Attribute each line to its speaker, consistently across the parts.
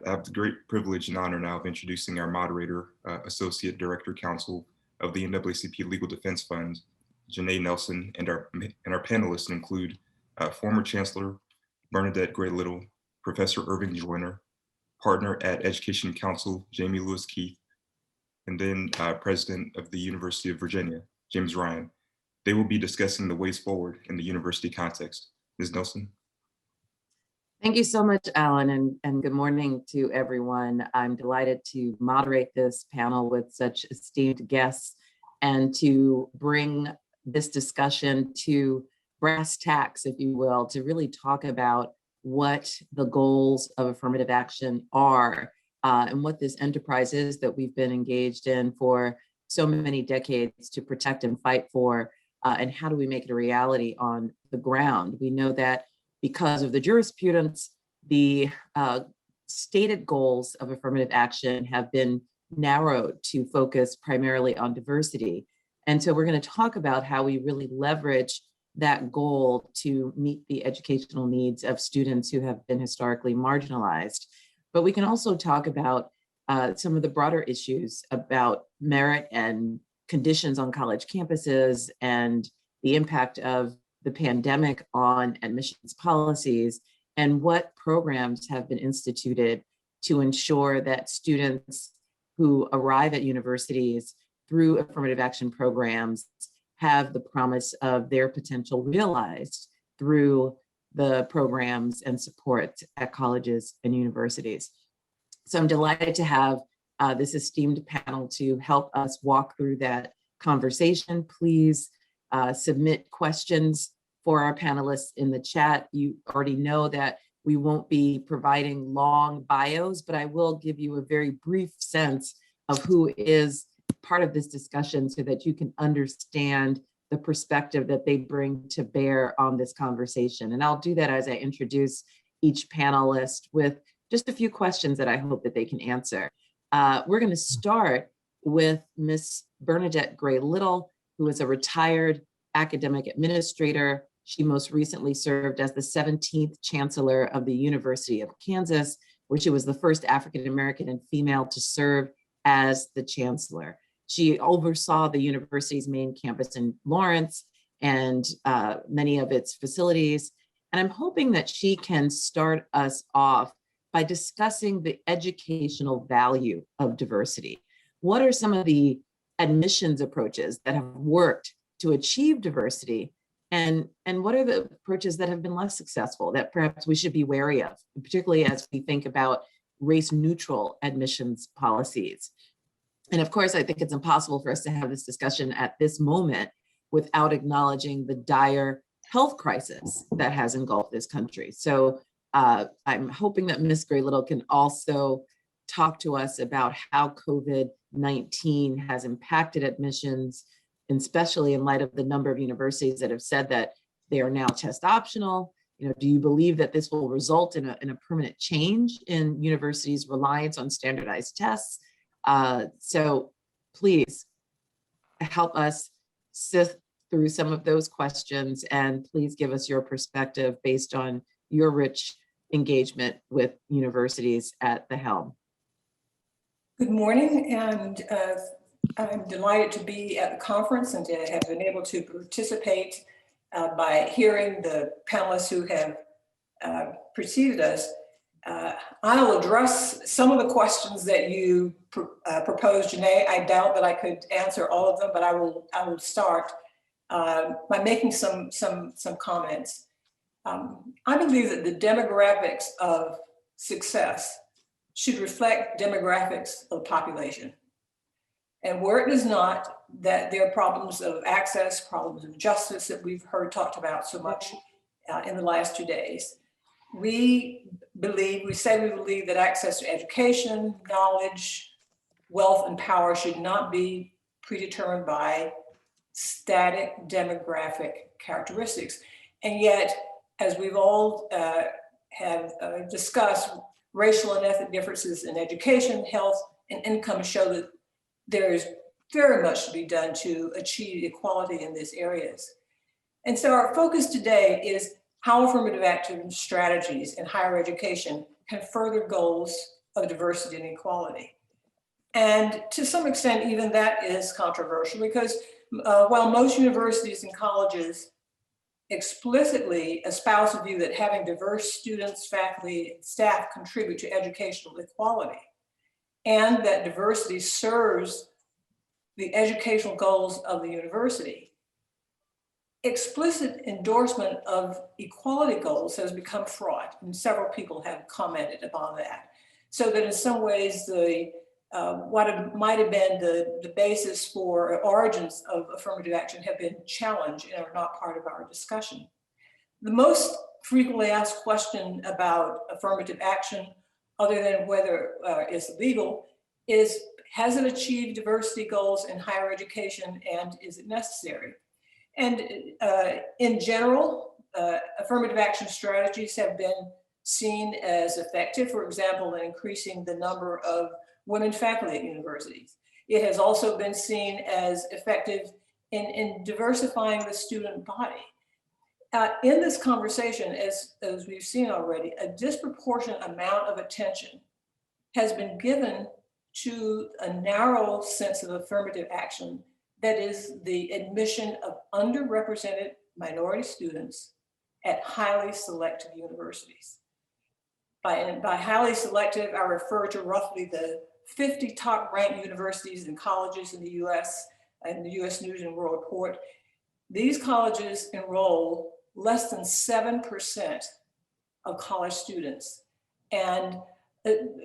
Speaker 1: I have the great privilege and honor now of introducing our moderator, Associate Director Counsel of the NAACP Legal Defense Fund, Janai Nelson, and our panelists include former Chancellor Bernadette Gray-Little, Professor Irving Joyner, partner at EducationCounsel, Jamie Lewis Keith, and then President of the University of Virginia, James Ryan. They will be discussing the ways forward in the university context. Ms. Nelson.
Speaker 2: Thank you so much, Alan, and good morning to everyone. I'm delighted to moderate this panel with such esteemed guests and to bring this discussion to brass tacks, if you will, to really talk about what the goals of affirmative action are and what this enterprise is that we've been engaged in for so many decades to protect and fight for, and how do we make it a reality on the ground. We know that because of the jurisprudence, the stated goals of affirmative action have been narrowed to focus primarily on diversity. And so we're going to talk about how we really leverage that goal to meet the educational needs of students who have been historically marginalized. But we can also talk about some of the broader issues about merit and conditions on college campuses and the impact of the pandemic on admissions policies and what programs have been instituted to ensure that students who arrive at universities through affirmative action programs have the promise of their potential realized through the programs and support at colleges and universities. So I'm delighted to have this esteemed panel to help us walk through that conversation. Please submit questions for our panelists in the chat. You already know that we won't be providing long bios, but I will give you a very brief sense of who is part of this discussion so that you can understand the perspective that they bring to bear on this conversation. And I'll do that as I introduce each panelist with just a few questions that I hope that they can answer. We're going to start with Miss Bernadette Gray-Little, who is a retired academic administrator. She most recently served as the 17th Chancellor of the University of Kansas, where she was the first African-American and female to serve as the Chancellor. She oversaw the university's main campus in Lawrence and many of its facilities. And I'm hoping that she can start us off by discussing the educational value of diversity. What are some of the admissions approaches that have worked to achieve diversity? And what are the approaches that have been less successful that perhaps we should be wary of, particularly as we think about race-neutral admissions policies? And of course, I think it's impossible for us to have this discussion at this moment without acknowledging the dire health crisis that has engulfed this country. So I'm hoping that Ms. Gray-Little can also talk to us about how COVID-19 has impacted admissions, and especially in light of the number of universities that have said that they are now test optional. You know, do you believe that this will result in a permanent change in universities' reliance on standardized tests? So please help us sift through some of those questions, and please give us your perspective based on your rich engagement with universities at the helm.
Speaker 3: Good morning, and I'm delighted to be at the conference and to have been able to participate by hearing the panelists who have preceded us. I'll address some of the questions that you proposed, Janai. I doubt that I could answer all of them, but I will start by making some comments. I believe that the demographics of success should reflect demographics of the population. And where it does not, that there are problems of access, problems of justice that we've heard talked about so much in the last 2 days. We say we believe that access to education, knowledge, wealth, and power should not be predetermined by static demographic characteristics. And yet, as we've all have discussed, racial and ethnic differences in education, health, and income show that there is very much to be done to achieve equality in these areas. And so our focus today is how affirmative action strategies in higher education can further goals of diversity and equality. And to some extent, even that is controversial because while most universities and colleges explicitly espouse the view that having diverse students, faculty, and staff contribute to educational equality, and that diversity serves the educational goals of the university, explicit endorsement of equality goals has become fraught, and several people have commented upon that. So that in some ways, what might have been the basis for origins of affirmative action have been challenged and are not part of our discussion. The most frequently asked question about affirmative action, other than whether it's legal, is has it achieved diversity goals in higher education and is it necessary? And in general, affirmative action strategies have been seen as effective, for example, in increasing the number of women faculty at universities. It has also been seen as effective in diversifying the student body. In this conversation, as we've seen already, a disproportionate amount of attention has been given to a narrow sense of affirmative action, that is the admission of underrepresented minority students at highly selective universities. By highly selective, I refer to roughly the 50 top ranked universities and colleges in the US and the US News and World Report. These colleges enroll less than 7% of college students. And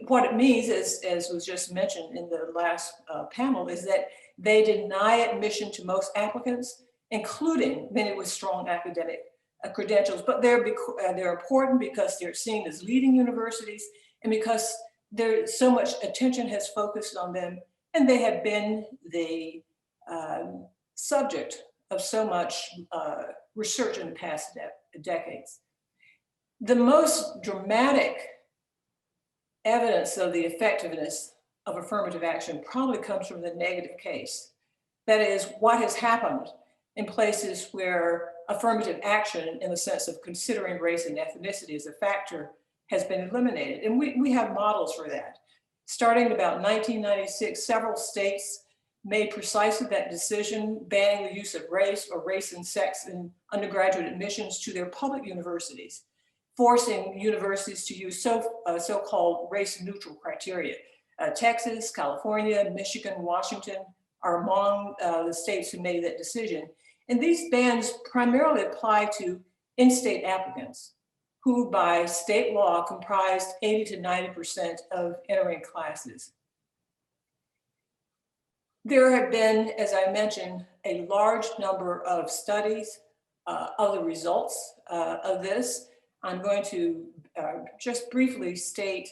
Speaker 3: what it means is, as was just mentioned in the last panel, is that they deny admission to most applicants, including many with strong academic credentials, but they're important because they're seen as leading universities and because so much attention has focused on them, and they have been the subject of so much research in the past decades. The most dramatic evidence of the effectiveness of affirmative action probably comes from the negative case. That is, what has happened in places where affirmative action, in the sense of considering race and ethnicity as a factor, has been eliminated. And we have models for that. Starting in about 1996, several states made precisely that decision, banning the use of race or race and sex in undergraduate admissions to their public universities, forcing universities to use so-called race-neutral criteria. Texas, California, Michigan, Washington are among the states who made that decision. And these bans primarily apply to in-state applicants, who by state law comprised 80 to 90% of entering classes. There have been, as I mentioned, a large number of studies of the results of this. I'm going to just briefly state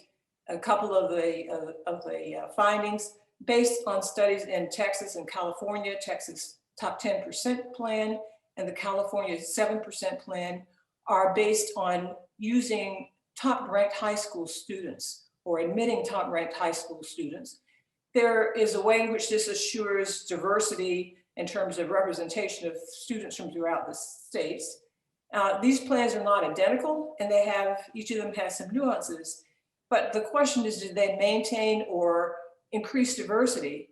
Speaker 3: a couple of the findings based on studies in Texas and California. Texas top 10% plan and the California 7% plan are based on using top-ranked high school students or admitting top-ranked high school students. There is a way in which this assures diversity in terms of representation of students from throughout the states. These plans are not identical, and each of them has some nuances, but the question is, did they maintain or increase diversity?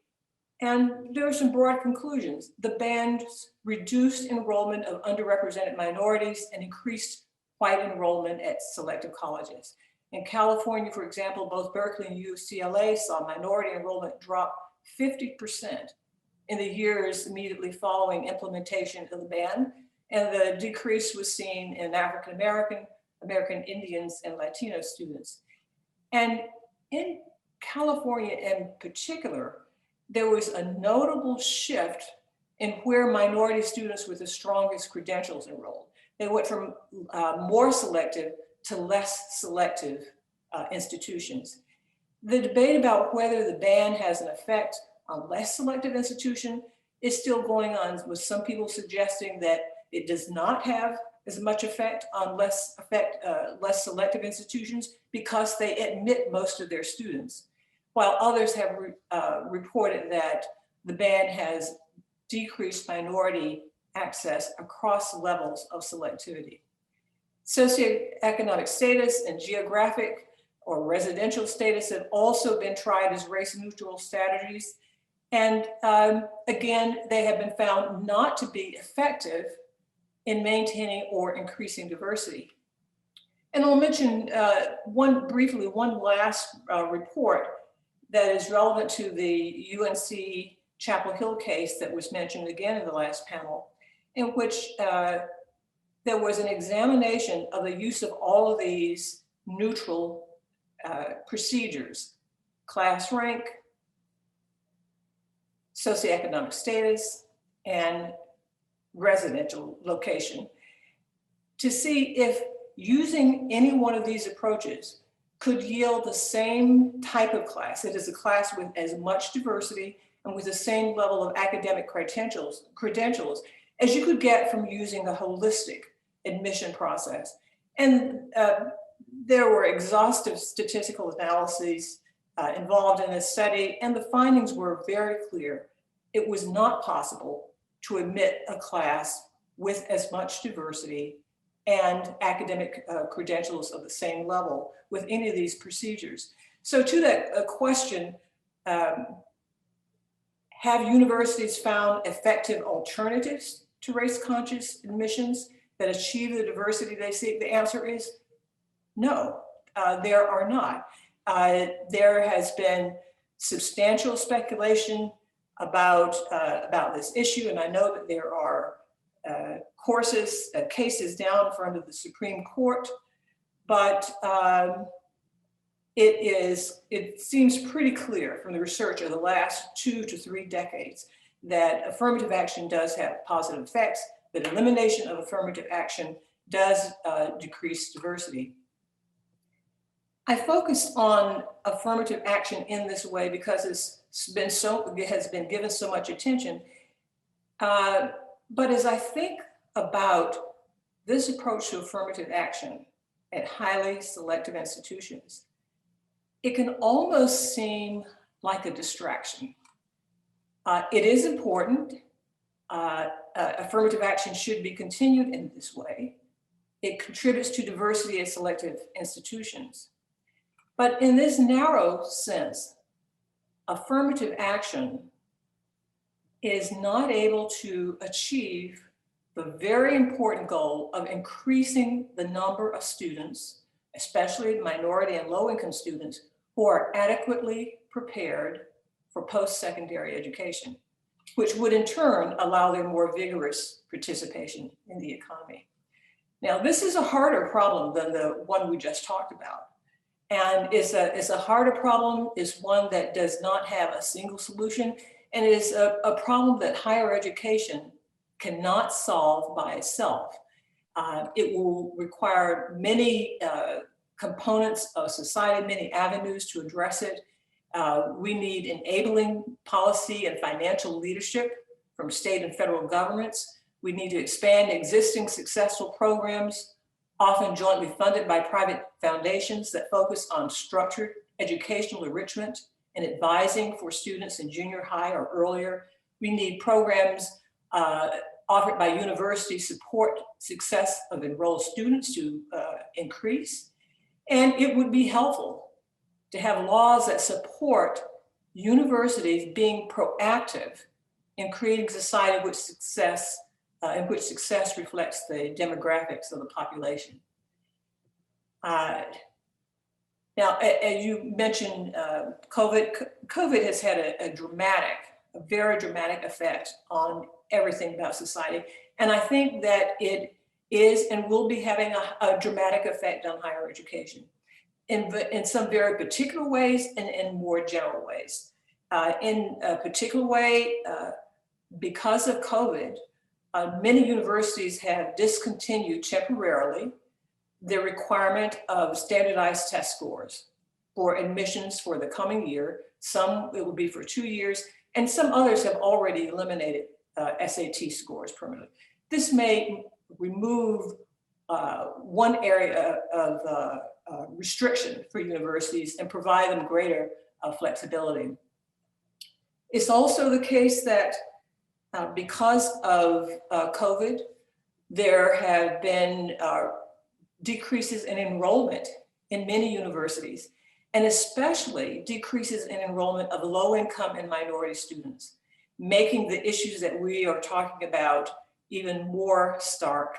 Speaker 3: And there are some broad conclusions. The bans reduced enrollment of underrepresented minorities and increased white enrollment at selective colleges. In California, for example, both Berkeley and UCLA saw minority enrollment drop 50% in the years immediately following implementation of the ban. And the decrease was seen in African American, American Indians, and Latino students. And in California in particular, there was a notable shift in where minority students with the strongest credentials enrolled. They went from more selective to less selective institutions. The debate about whether the ban has an effect on less selective institutions is still going on, with some people suggesting that it does not have as much effect on less selective institutions because they admit most of their students, while others have reported that the ban has decreased minority access across levels of selectivity. Socioeconomic status and geographic or residential status have also been tried as race-neutral strategies. And again, they have been found not to be effective in maintaining or increasing diversity. And I'll mention one last report that is relevant to the UNC-Chapel Hill case that was mentioned again in the last panel, in which there was an examination of the use of all of these neutral procedures: class rank, socioeconomic status, and residential location, to see if using any one of these approaches could yield the same type of class. It is a class with as much diversity and with the same level of academic credentials as you could get from using a holistic admission process. And there were exhaustive statistical analyses involved in this study, and the findings were very clear. It was not possible to admit a class with as much diversity and academic credentials of the same level with any of these procedures. So to that question, have universities found effective alternatives to race-conscious admissions that achieve the diversity they seek? The answer is no, there are not. There has been substantial speculation about this issue, and I know that there are cases down in front of the Supreme Court, but it seems pretty clear from the research of the last 2 to 3 decades that affirmative action does have positive effects, that elimination of affirmative action does decrease diversity. I focus on affirmative action in this way because it has been given so much attention. But as I think about this approach to affirmative action at highly selective institutions, it can almost seem like a distraction. It is important. Affirmative action should be continued in this way. It contributes to diversity at selective institutions. But in this narrow sense, affirmative action is not able to achieve the very important goal of increasing the number of students, especially minority and low-income students, who are adequately prepared for post-secondary education, which would in turn allow their more vigorous participation in the economy. Now, this is a harder problem than the one we just talked about. And it's a harder problem, is one that does not have a single solution, and it is a problem that higher education cannot solve by itself. It will require many components of society, many avenues to address it. We need enabling policy and financial leadership from state and federal governments. We need to expand existing successful programs, often jointly funded by private foundations, that focus on structured educational enrichment and advising for students in junior high or earlier. We need programs offered by universities support success of enrolled students to increase. And it would be helpful to have laws that support universities being proactive in creating a society which in which success reflects the demographics of the population. Now, as you mentioned, COVID has had a very dramatic effect on everything about society. And I think that it is and will be having a dramatic effect on higher education in some very particular ways and in more general ways. In a particular way, because of COVID, many universities have discontinued temporarily the requirement of standardized test scores for admissions for the coming year. Some it will be for 2 years, and some others have already eliminated SAT scores permanently. This may remove one area of restriction for universities and provide them greater flexibility. It's also the case that because of COVID, there have been decreases in enrollment in many universities, and especially decreases in enrollment of low-income and minority students, making the issues that we are talking about even more stark.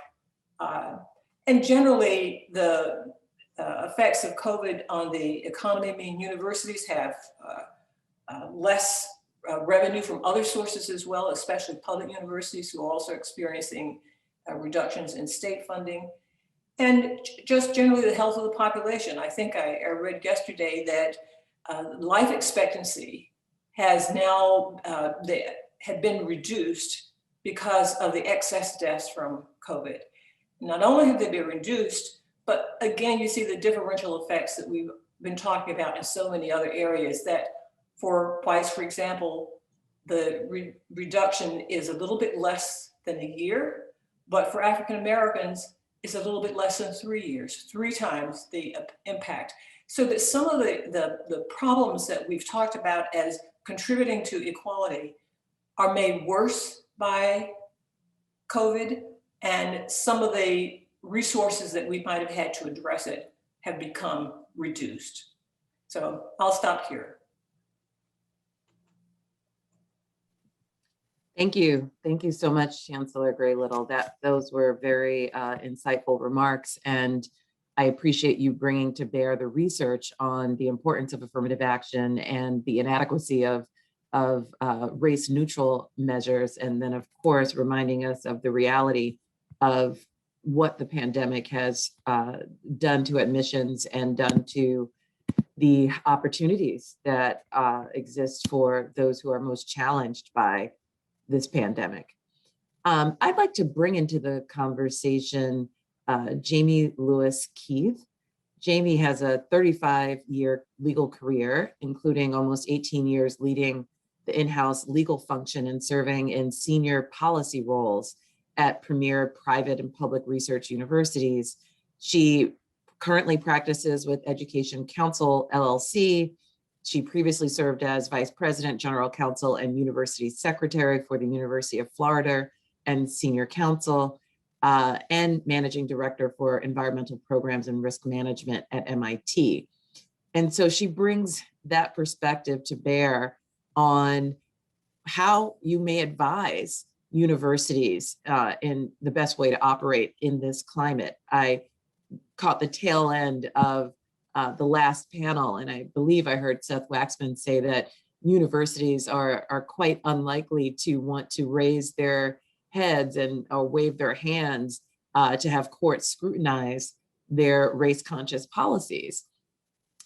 Speaker 3: And generally, the effects of COVID on the economy mean universities have less revenue from other sources as well, especially public universities who are also experiencing reductions in state funding. And just generally the health of the population. I think I read yesterday that life expectancy has now had been reduced because of the excess deaths from COVID. Not only have they been reduced, but again, you see the differential effects that we've been talking about in so many other areas, that for whites, for example, the reduction is a little bit less than a year, but for African Americans, it's a little bit less than 3 years, 3 times the impact. So that some of the problems that we've talked about as contributing to equality are made worse by COVID, and some of the resources that we might have had to address it have become reduced. So I'll stop here.
Speaker 2: Thank you. Thank you so much, Chancellor Gray-Little. Those were very insightful remarks, and I appreciate you bringing to bear the research on the importance of affirmative action and the inadequacy of race-neutral measures, and then, of course, reminding us of the reality of what the pandemic has done to admissions and done to the opportunities that exist for those who are most challenged by this pandemic. I'd like to bring into the conversation Jamie Lewis Keith. Jamie has a 35-year legal career, including almost 18 years leading the in-house legal function and serving in senior policy roles at premier private and public research universities. She currently practices with EducationCounsel, LLC. She previously served as Vice President, General Counsel, and University Secretary for the University of Florida and Senior Counsel, and Managing Director for Environmental Programs and Risk Management at MIT. And so she brings that perspective to bear on how you may advise universities in the best way to operate in this climate. I caught the tail end of the last panel, and I believe I heard Seth Waxman say that universities are quite unlikely to want to raise their heads or wave their hands to have courts scrutinize their race-conscious policies.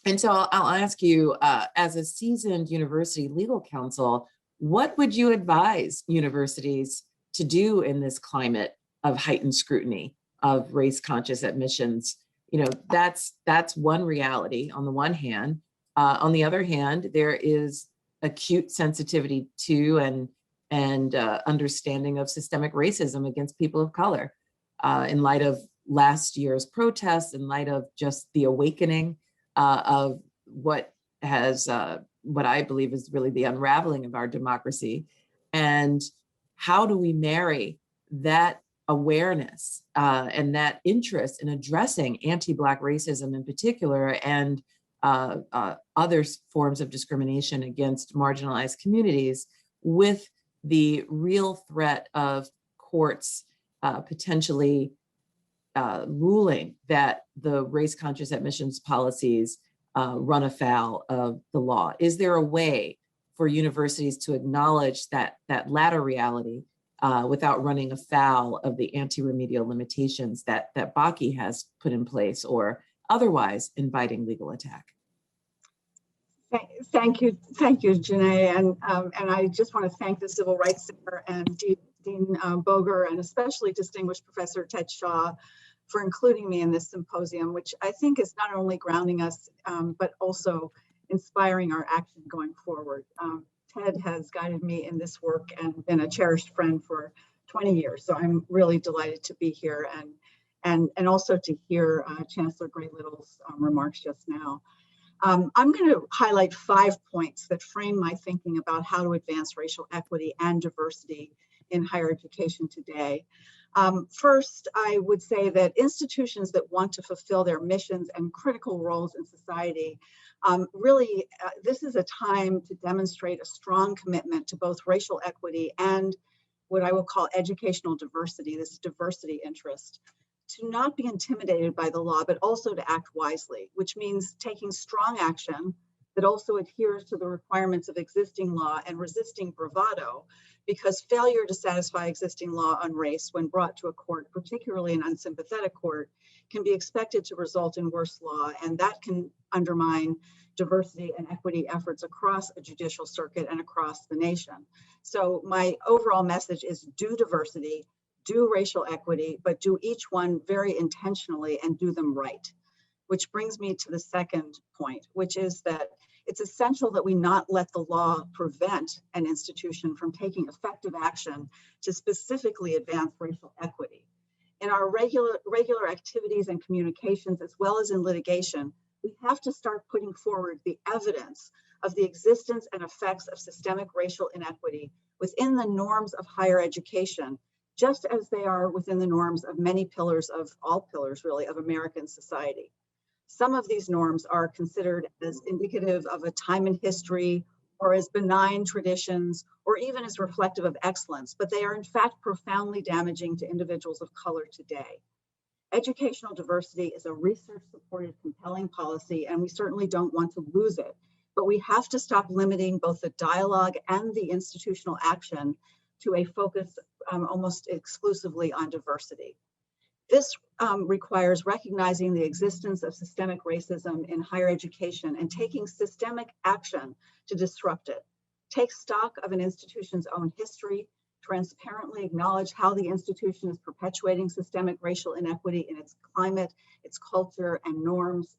Speaker 2: And so I'll ask you, as a seasoned university legal counsel, what would you advise universities to do in this climate of heightened scrutiny of race-conscious admissions? You know, that's one reality on the one hand. On the other hand, there is acute sensitivity to and understanding of systemic racism against people of color. In light of last year's protests, in light of just the awakening of what I believe is really the unraveling of our democracy. And how do we marry that awareness and that interest in addressing anti-Black racism in particular, and other forms of discrimination against marginalized communities, with the real threat of courts potentially ruling that the race-conscious admissions policies run afoul of the law? Is there a way for universities to acknowledge that latter reality without running afoul of the anti-remedial limitations that Hbcus has put in place, or otherwise inviting legal attack?
Speaker 4: Thank you, Janai, and I just want to thank the Civil Rights Center and Dean Boger, and especially distinguished Professor Ted Shaw, for including me in this symposium, which I think is not only grounding us, but also inspiring our action going forward. Ted has guided me in this work and been a cherished friend for 20 years. So I'm really delighted to be here and also to hear Chancellor Gray-Little's remarks just now. I'm going to highlight 5 points that frame my thinking about how to advance racial equity and diversity in higher education today. First, I would say that institutions that want to fulfill their missions and critical roles in society, this is a time to demonstrate a strong commitment to both racial equity and what I will call educational diversity, this diversity interest, to not be intimidated by the law, but also to act wisely, which means taking strong action that also adheres to the requirements of existing law and resisting bravado, because failure to satisfy existing law on race when brought to a court, particularly an unsympathetic court, can be expected to result in worse law, and that can undermine diversity and equity efforts across a judicial circuit and across the nation. So my overall message is do diversity, do racial equity, but do each one very intentionally and do them right. Which brings me to the second point, which is that it's essential that we not let the law prevent an institution from taking effective action to specifically advance racial equity. In our regular activities and communications, as well as in litigation, we have to start putting forward the evidence of the existence and effects of systemic racial inequity within the norms of higher education, just as they are within the norms of many pillars of all pillars, really, of American society. Some of these norms are considered as indicative of a time in history or as benign traditions or even as reflective of excellence, but they are in fact profoundly damaging to individuals of color today. Educational diversity is a research-supported, compelling policy, and we certainly don't want to lose it, but we have to stop limiting both the dialogue and the institutional action to a focus almost exclusively on diversity. This requires recognizing the existence of systemic racism in higher education and taking systemic action to disrupt it. Take stock of an institution's own history, transparently acknowledge how the institution is perpetuating systemic racial inequity in its climate, its culture, and norms,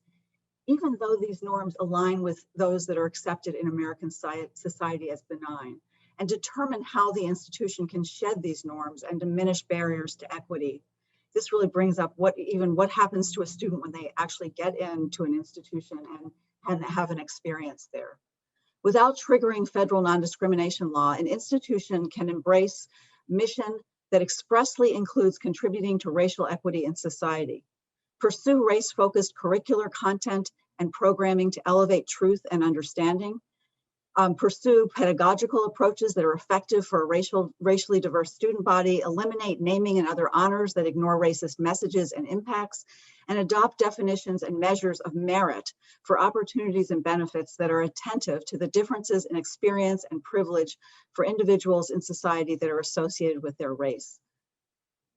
Speaker 4: even though these norms align with those that are accepted in American society as benign, and determine how the institution can shed these norms and diminish barriers to equity. This really brings up what happens to a student when they actually get into an institution and have an experience there. Without triggering federal non-discrimination law, an institution can embrace mission that expressly includes contributing to racial equity in society. Pursue race-focused curricular content and programming to elevate truth and understanding. Pursue pedagogical approaches that are effective for a racially diverse student body, eliminate naming and other honors that ignore racist messages and impacts, and adopt definitions and measures of merit for opportunities and benefits that are attentive to the differences in experience and privilege for individuals in society that are associated with their race.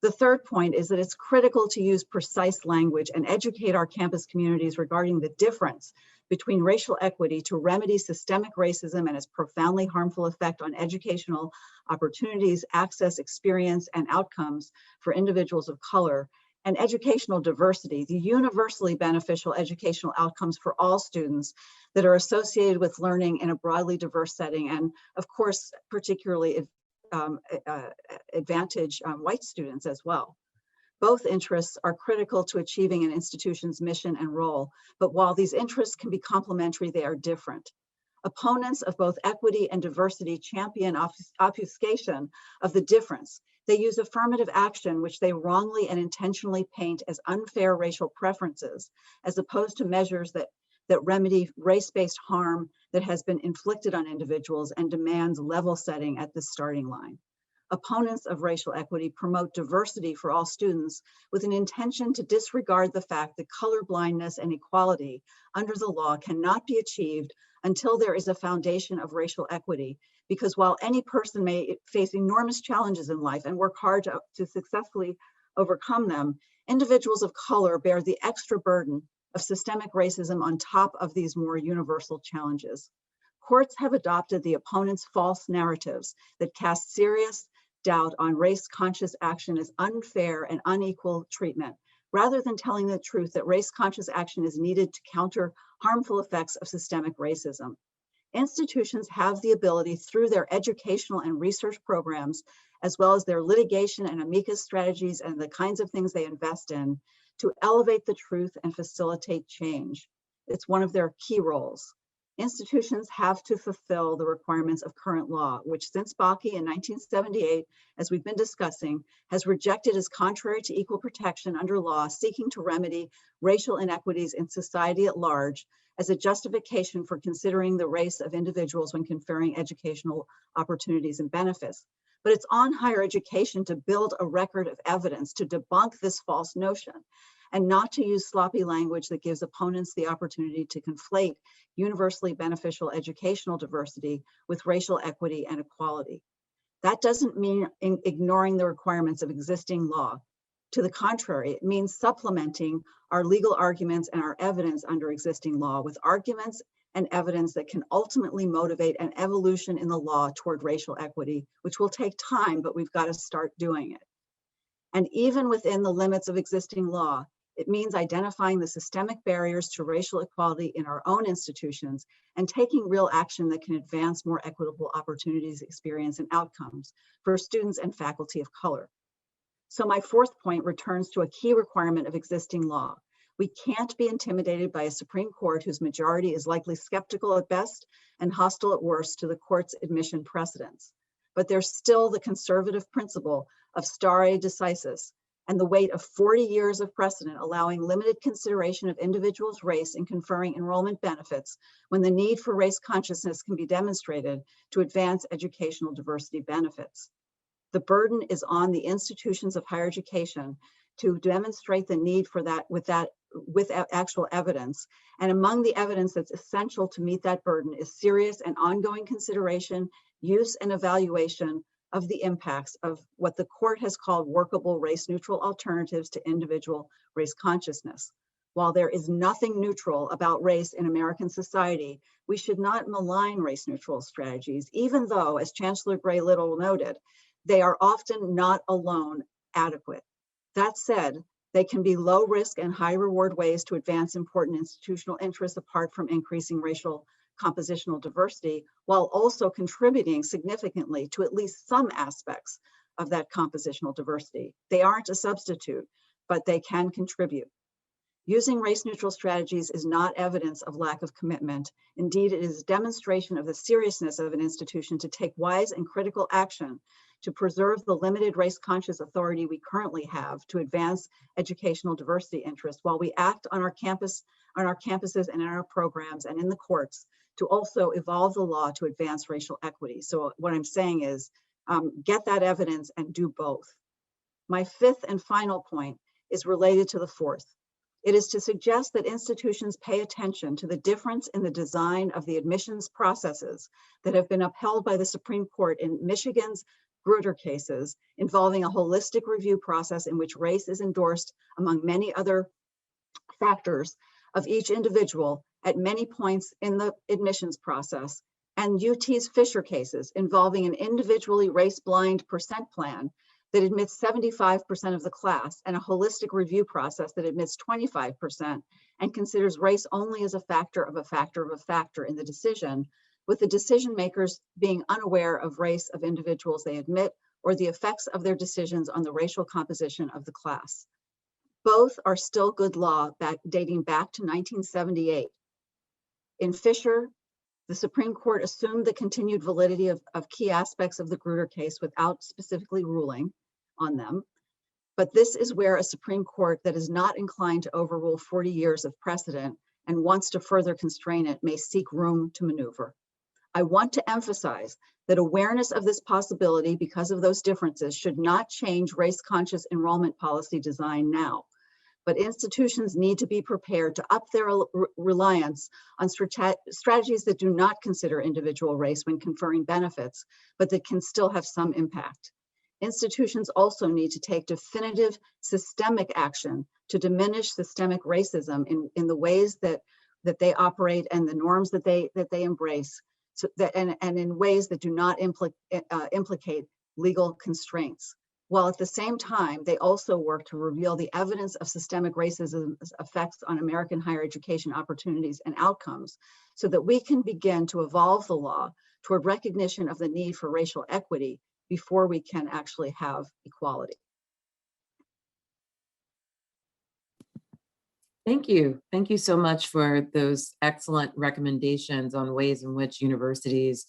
Speaker 4: The third point is that it's critical to use precise language and educate our campus communities regarding the difference between racial equity to remedy systemic racism and its profoundly harmful effect on educational opportunities, access, experience, and outcomes for individuals of color, and educational diversity, the universally beneficial educational outcomes for all students that are associated with learning in a broadly diverse setting, and of course, particularly advantage white students as well. Both interests are critical to achieving an institution's mission and role, but while these interests can be complementary, they are different. Opponents of both equity and diversity champion obfuscation of the difference. They use affirmative action, which they wrongly and intentionally paint as unfair racial preferences, as opposed to measures that remedy race-based harm that has been inflicted on individuals and demands level setting at the starting line. Opponents of racial equity promote diversity for all students with an intention to disregard the fact that colorblindness and equality under the law cannot be achieved until there is a foundation of racial equity. Because while any person may face enormous challenges in life and work hard to successfully overcome them, individuals of color bear the extra burden of systemic racism on top of these more universal challenges. Courts have adopted the opponent's false narratives that cast serious doubt on race-conscious action as unfair and unequal treatment, rather than telling the truth that race-conscious action is needed to counter harmful effects of systemic racism. Institutions have the ability through their educational and research programs, as well as their litigation and Hbcus strategies and the kinds of things they invest in, to elevate the truth and facilitate change. It's one of their key roles. Institutions have to fulfill the requirements of current law, which since Baki in 1978, as we've been discussing, has rejected as contrary to equal protection under law, seeking to remedy racial inequities in society at large as a justification for considering the race of individuals when conferring educational opportunities and benefits. But it's on higher education to build a record of evidence to debunk this false notion, and not to use sloppy language that gives opponents the opportunity to conflate universally beneficial educational diversity with racial equity and equality. That doesn't mean ignoring the requirements of existing law. To the contrary, it means supplementing our legal arguments and our evidence under existing law with arguments and evidence that can ultimately motivate an evolution in the law toward racial equity, which will take time, but we've got to start doing it. And even within the limits of existing law, it means identifying the systemic barriers to racial equality in our own institutions and taking real action that can advance more equitable opportunities, experience, and outcomes for students and faculty of color. So my fourth point returns to a key requirement of existing law. We can't be intimidated by a Supreme Court whose majority is likely skeptical at best and hostile at worst to the court's admission precedents. But there's still the conservative principle of stare decisis and the weight of 40 years of precedent allowing limited consideration of individuals' race in conferring enrollment benefits when the need for race consciousness can be demonstrated to advance educational diversity benefits. The burden is on the institutions of higher education to demonstrate the need for that with actual evidence. And among the evidence that's essential to meet that burden is serious and ongoing consideration, use, and evaluation of the impacts of what the court has called workable race-neutral alternatives to individual race consciousness. While there is nothing neutral about race in American society, we should not malign race-neutral strategies, even though, as Chancellor Gray-Little noted, they are often not alone adequate. That said, they can be low risk and high reward ways to advance important institutional interests apart from increasing racial compositional diversity, while also contributing significantly to at least some aspects of that compositional diversity. They aren't a substitute, but they can contribute. Using race-neutral strategies is not evidence of lack of commitment. Indeed, it is a demonstration of the seriousness of an institution to take wise and critical action to preserve the limited race-conscious authority we currently have to advance educational diversity interests while we act on our campuses and in our programs and in the courts to also evolve the law to advance racial equity. So what I'm saying is get that evidence and do both. My fifth and final point is related to the fourth. It is to suggest that institutions pay attention to the difference in the design of the admissions processes that have been upheld by the Supreme Court in Michigan's Grutter cases involving a holistic review process in which race is endorsed among many other factors of each individual at many points in the admissions process, and UT's Fisher cases involving an individually race-blind percent plan that admits 75% of the class and a holistic review process that admits 25% and considers race only as a factor of a factor of a factor in the decision, with the decision makers being unaware of race of individuals they admit or the effects of their decisions on the racial composition of the class. Both are still good law dating back to 1978. In Fisher, the Supreme Court assumed the continued validity of key aspects of the Grutter case without specifically ruling on them. But this is where a Supreme Court that is not inclined to overrule 40 years of precedent and wants to further constrain it may seek room to maneuver. I want to emphasize that awareness of this possibility because of those differences should not change race-conscious enrollment policy design now. But institutions need to be prepared to up their reliance on strategies that do not consider individual race when conferring benefits, but that can still have some impact. Institutions also need to take definitive systemic action to diminish systemic racism in the ways that they operate and the norms that they embrace, so that, and in ways that do not implicate legal constraints. While at the same time, they also work to reveal the evidence of systemic racism's effects on American higher education opportunities and outcomes so that we can begin to evolve the law toward recognition of the need for racial equity before we can actually have equality.
Speaker 2: Thank you. Thank you so much for those excellent recommendations on ways in which universities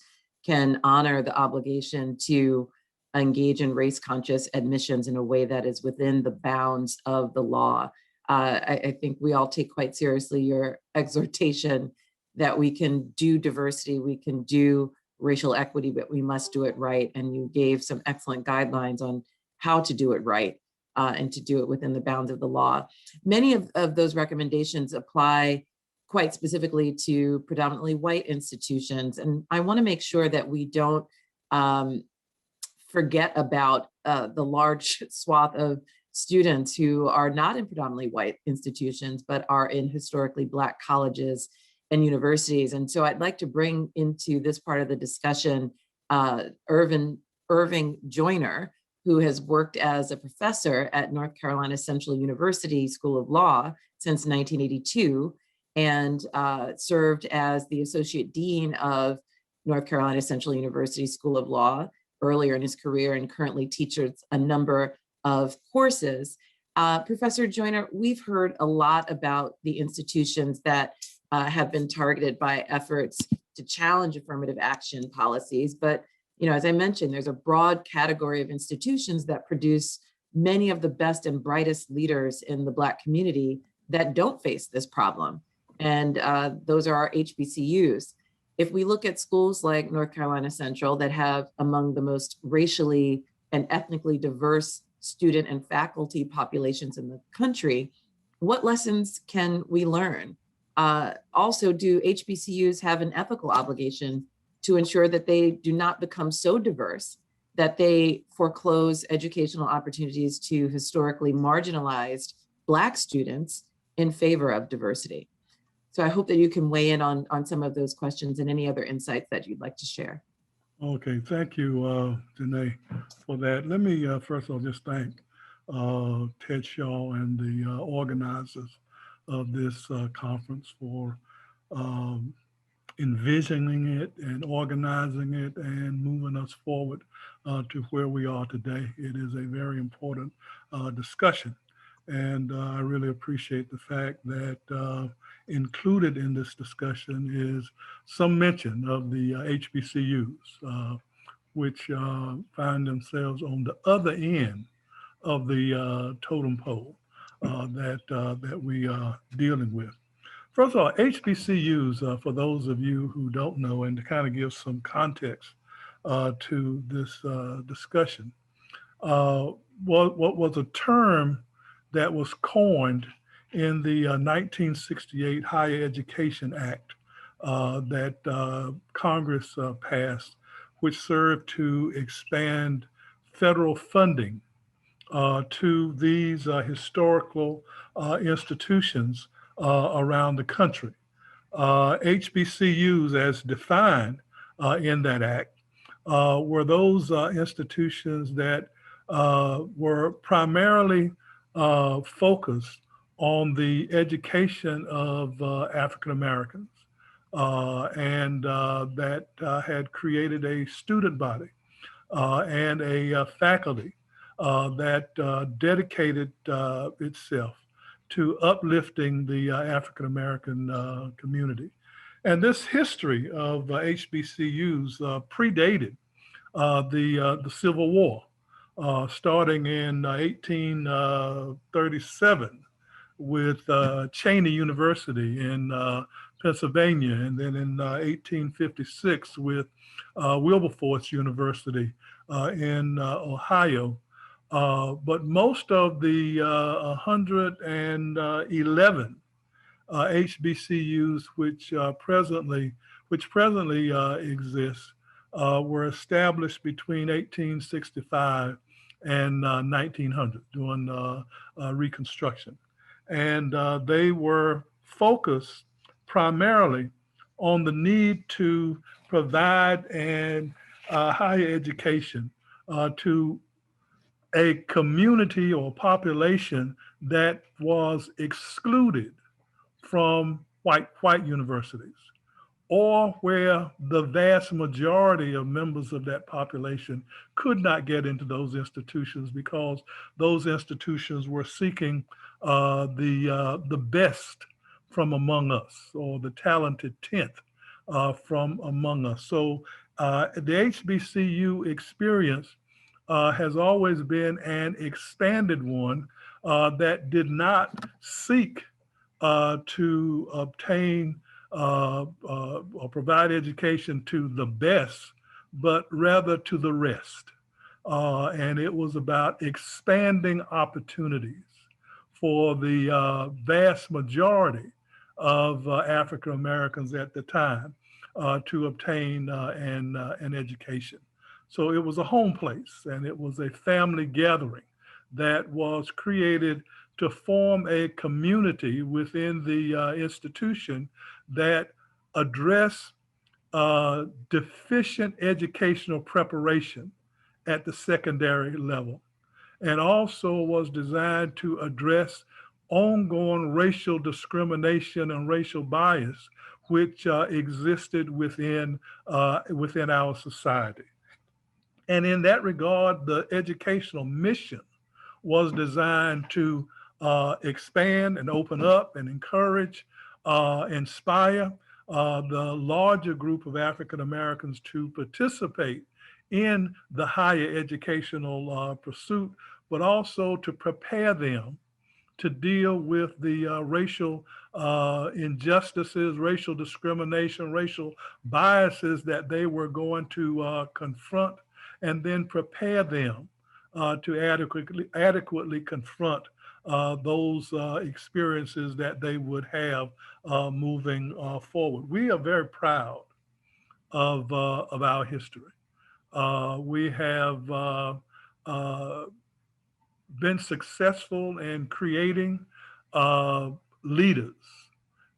Speaker 2: can honor the obligation to engage in race-conscious admissions in a way that is within the bounds of the law. I think we all take quite seriously your exhortation that we can do diversity, we can do racial equity, but we must do it right. And you gave some excellent guidelines on how to do it right. And to do it within the bounds of the law. Many of those recommendations apply quite specifically to predominantly white institutions. And I want to make sure that we don't forget about the large swath of students who are not in predominantly white institutions, but are in historically Black colleges and universities. And so I'd like to bring into this part of the discussion Irving Joyner, who has worked as a professor at North Carolina Central University School of Law since 1982, and served as the Associate Dean of North Carolina Central University School of Law earlier in his career, and currently teaches a number of courses. Professor Joyner, we've heard a lot about the institutions that have been targeted by efforts to challenge affirmative action policies, but as I mentioned, there's a broad category of institutions that produce many of the best and brightest leaders in the Black community that don't face this problem. And those are our HBCUs. If we look at schools like North Carolina Central that have among the most racially and ethnically diverse student and faculty populations in the country, what lessons can we learn? Also, do HBCUs have an ethical obligation to ensure that they do not become so diverse that they foreclose educational opportunities to historically marginalized Black students in favor of diversity? So I hope that you can weigh in on some of those questions and any other insights that you'd like to share.
Speaker 5: Okay, thank you, Janai, for that. Let me first of all just thank Ted Shaw and the organizers of this conference for envisioning it and organizing it and moving us forward to where we are today. It is a very important discussion. And I really appreciate the fact that included in this discussion is some mention of the HBCUs, which find themselves on the other end of the totem pole that we are dealing with. First of all, HBCUs, for those of you who don't know, and to kind of give some context to this discussion, what was a term that was coined in the 1968 Higher Education Act that Congress passed, which served to expand federal funding to these historical institutions around the country. HBCUs, as defined in that act, were those institutions that were primarily focused on the education of African Americans, and that had created a student body and a faculty that dedicated itself to uplifting the African American community. And this history of HBCUs predated the Civil War, starting in 1837 with Cheyney University in Pennsylvania, and then in 1856 with Wilberforce University in Ohio. But most of the 111 HBCUs which presently exist were established between 1865 and 1900 during Reconstruction. And they were focused primarily on the need to provide an higher education to a community or population that was excluded from white universities, or where the vast majority of members of that population could not get into those institutions because those institutions were seeking the best from among us, or the talented 10th from among us. So the HBCU experience has always been an expanded one that did not seek to obtain or provide education to the best, but rather to the rest. And it was about expanding opportunities for the vast majority of African Americans at the time to obtain an education. So it was a home place, and it was a family gathering that was created to form a community within the institution that address deficient educational preparation at the secondary level, and also was designed to address ongoing racial discrimination and racial bias which existed within our society. And in that regard, the educational mission was designed to expand and open up and encourage, inspire the larger group of African Americans to participate in the higher educational pursuit, but also to prepare them to deal with the racial injustices, racial discrimination, racial biases that they were going to confront, and then prepare them to adequately confront those experiences that they would have moving forward. We are very proud of our history. We have been successful in creating leaders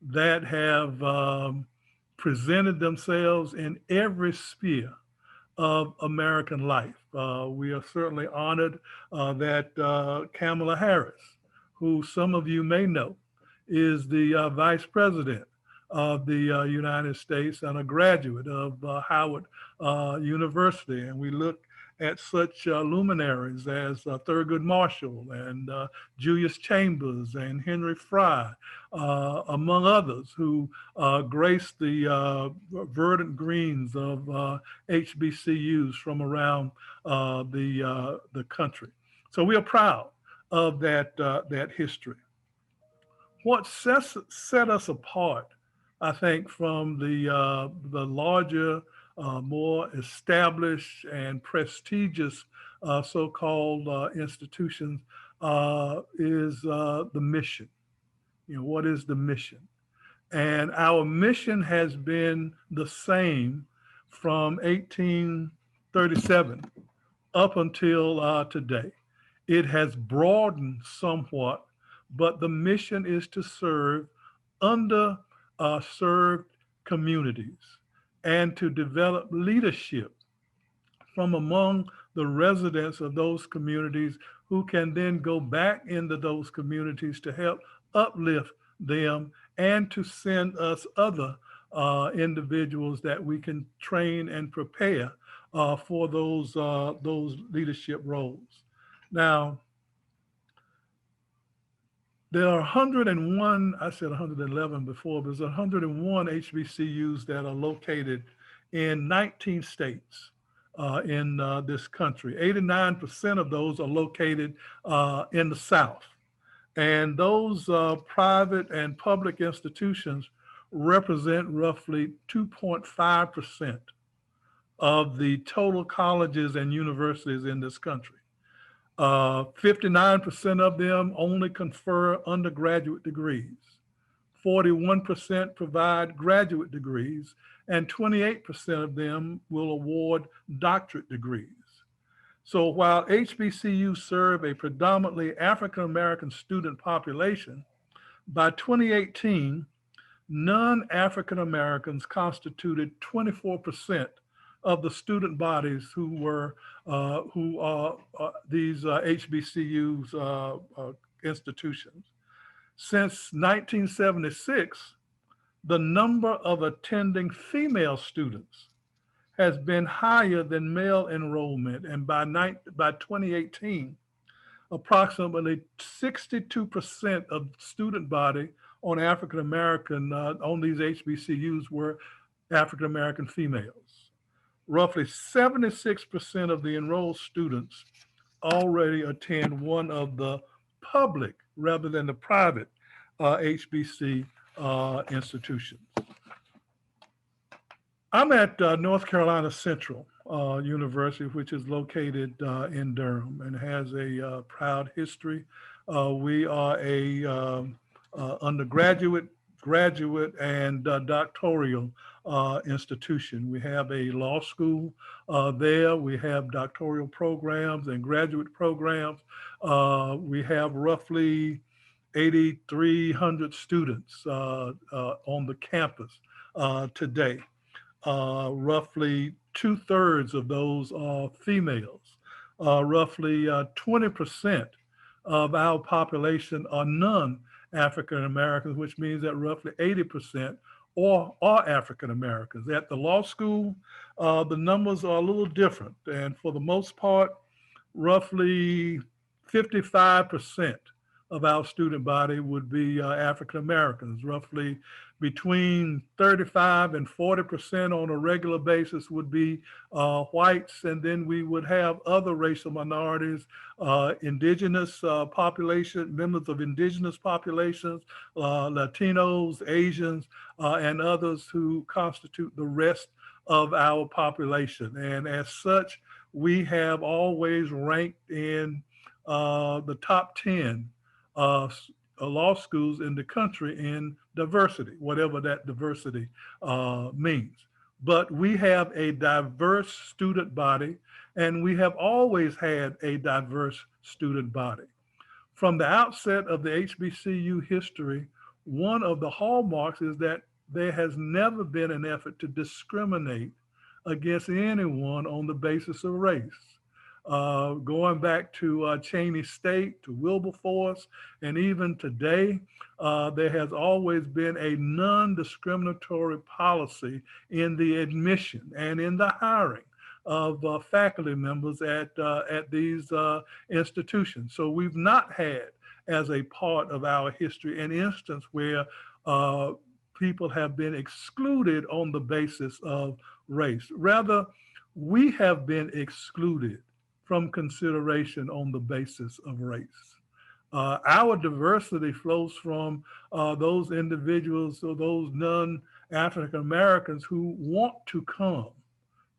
Speaker 5: that have presented themselves in every sphere of American life. We are certainly honored that Kamala Harris, who some of you may know, is the Vice President of the United States and a graduate of Howard University. And we look at such luminaries as Thurgood Marshall and Julius Chambers and Henry Fry, among others, who graced the verdant greens of HBCUs from around the country. So we are proud of that history. What set us apart, I think, from the larger, more established and prestigious so-called institutions is the mission. What is the mission? And our mission has been the same from 1837 up until today. It has broadened somewhat, but the mission is to serve underserved communities and to develop leadership from among the residents of those communities who can then go back into those communities to help uplift them and to send us other individuals that we can train and prepare for those leadership roles. Now, there are 101, I said 111 before, but there's 101 HBCUs that are located in 19 states in this country. 89% of those are located in the South. And those private and public institutions represent roughly 2.5% of the total colleges and universities in this country. 59% of them only confer undergraduate degrees. 41% provide graduate degrees, and 28% of them will award doctorate degrees. So while HBCUs serve a predominantly African-American student population, by 2018, non-African Americans constituted 24% of the student bodies who are these HBCUs institutions. Since 1976, the number of attending female students has been higher than male enrollment. And by 2018, approximately 62% of student body on African-American, on these HBCUs were African-American females. Roughly 76% of the enrolled students already attend one of the public rather than the private HBC institutions. I'm at North Carolina Central University, which is located in Durham and has a proud history. We are a undergraduate, graduate, and doctoral institution. We have a law school there. We have doctoral programs and graduate programs. We have roughly 8,300 students on the campus today. Roughly 2/3 of those are females. Roughly 20% of our population are non-African Americans, which means that roughly 80% are African Americans. At the law school, the numbers are a little different. And for the most part, roughly 55% of our student body would be African Americans. Roughly between 35 and 40% on a regular basis would be whites, and then we would have other racial minorities, indigenous population, members of indigenous populations, Latinos, Asians, and others who constitute the rest of our population. And as such, we have always ranked in the top 10 law schools in the country in diversity, whatever that diversity means. But we have a diverse student body, and we have always had a diverse student body. From the outset of the HBCU history, one of the hallmarks is that there has never been an effort to discriminate against anyone on the basis of race. Going back to Cheney State, to Wilberforce, and even today, there has always been a non-discriminatory policy in the admission and in the hiring of faculty members at these institutions. So we've not had, as a part of our history, an instance where people have been excluded on the basis of race. Rather, we have been excluded from consideration on the basis of race. Our diversity flows from those individuals or those non-African Americans who want to come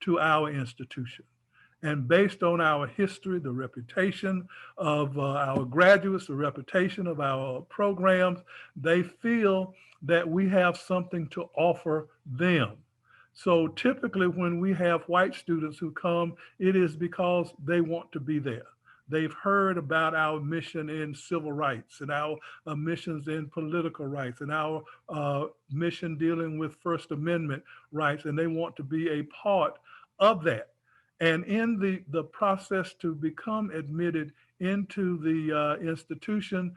Speaker 5: to our institution. And based on our history, the reputation of our graduates, the reputation of our programs, they feel that we have something to offer them. So typically when we have white students who come, it is because they want to be there. They've heard about our mission in civil rights and our missions in political rights and our mission dealing with First Amendment rights, and they want to be a part of that. And in the process to become admitted into the institution,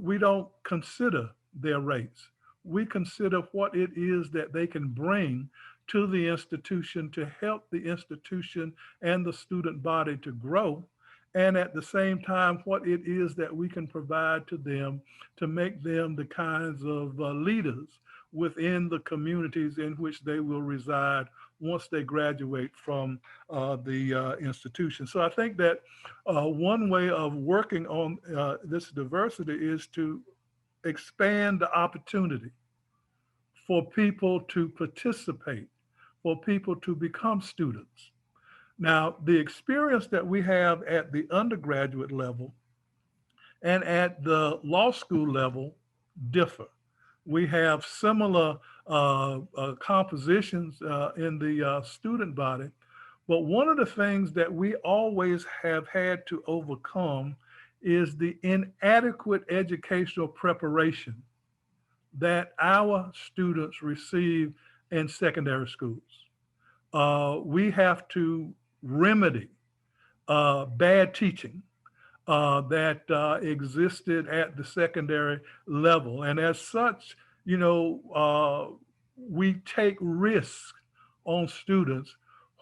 Speaker 5: we don't consider their race. We consider what it is that they can bring to the institution to help the institution and the student body to grow, and at the same time, what it is that we can provide to them to make them the kinds of leaders within the communities in which they will reside once they graduate from the institution. So I think that one way of working on this diversity is to expand the opportunity for people to participate, for people to become students. Now, the experience that we have at the undergraduate level and at the law school level differ. We have similar compositions in the student body, but one of the things that we always have had to overcome is the inadequate educational preparation that our students receive in secondary schools. We have to remedy bad teaching that existed at the secondary level. And as such, we take risks on students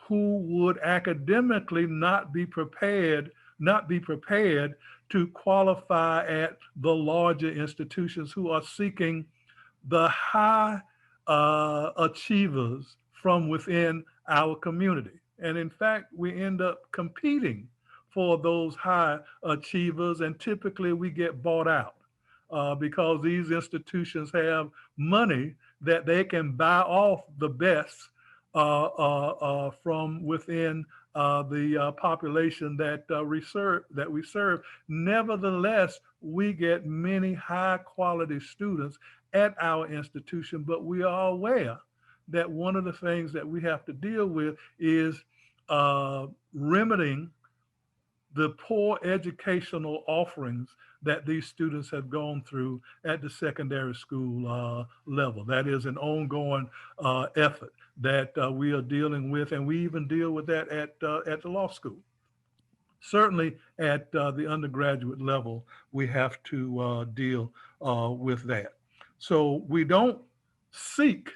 Speaker 5: who would academically not be prepared to qualify at the larger institutions, who are seeking the high achievers from within our community. And in fact, we end up competing for those high achievers, and typically we get bought out because these institutions have money that they can buy off the best from within the population that we serve. Nevertheless, we get many high quality students at our institution, but we are aware that one of the things that we have to deal with is remedying the poor educational offerings that these students have gone through at the secondary school level. That is an ongoing effort that we are dealing with, and we even deal with that at the law school. Certainly at the undergraduate level, we have to deal with that. So we don't seek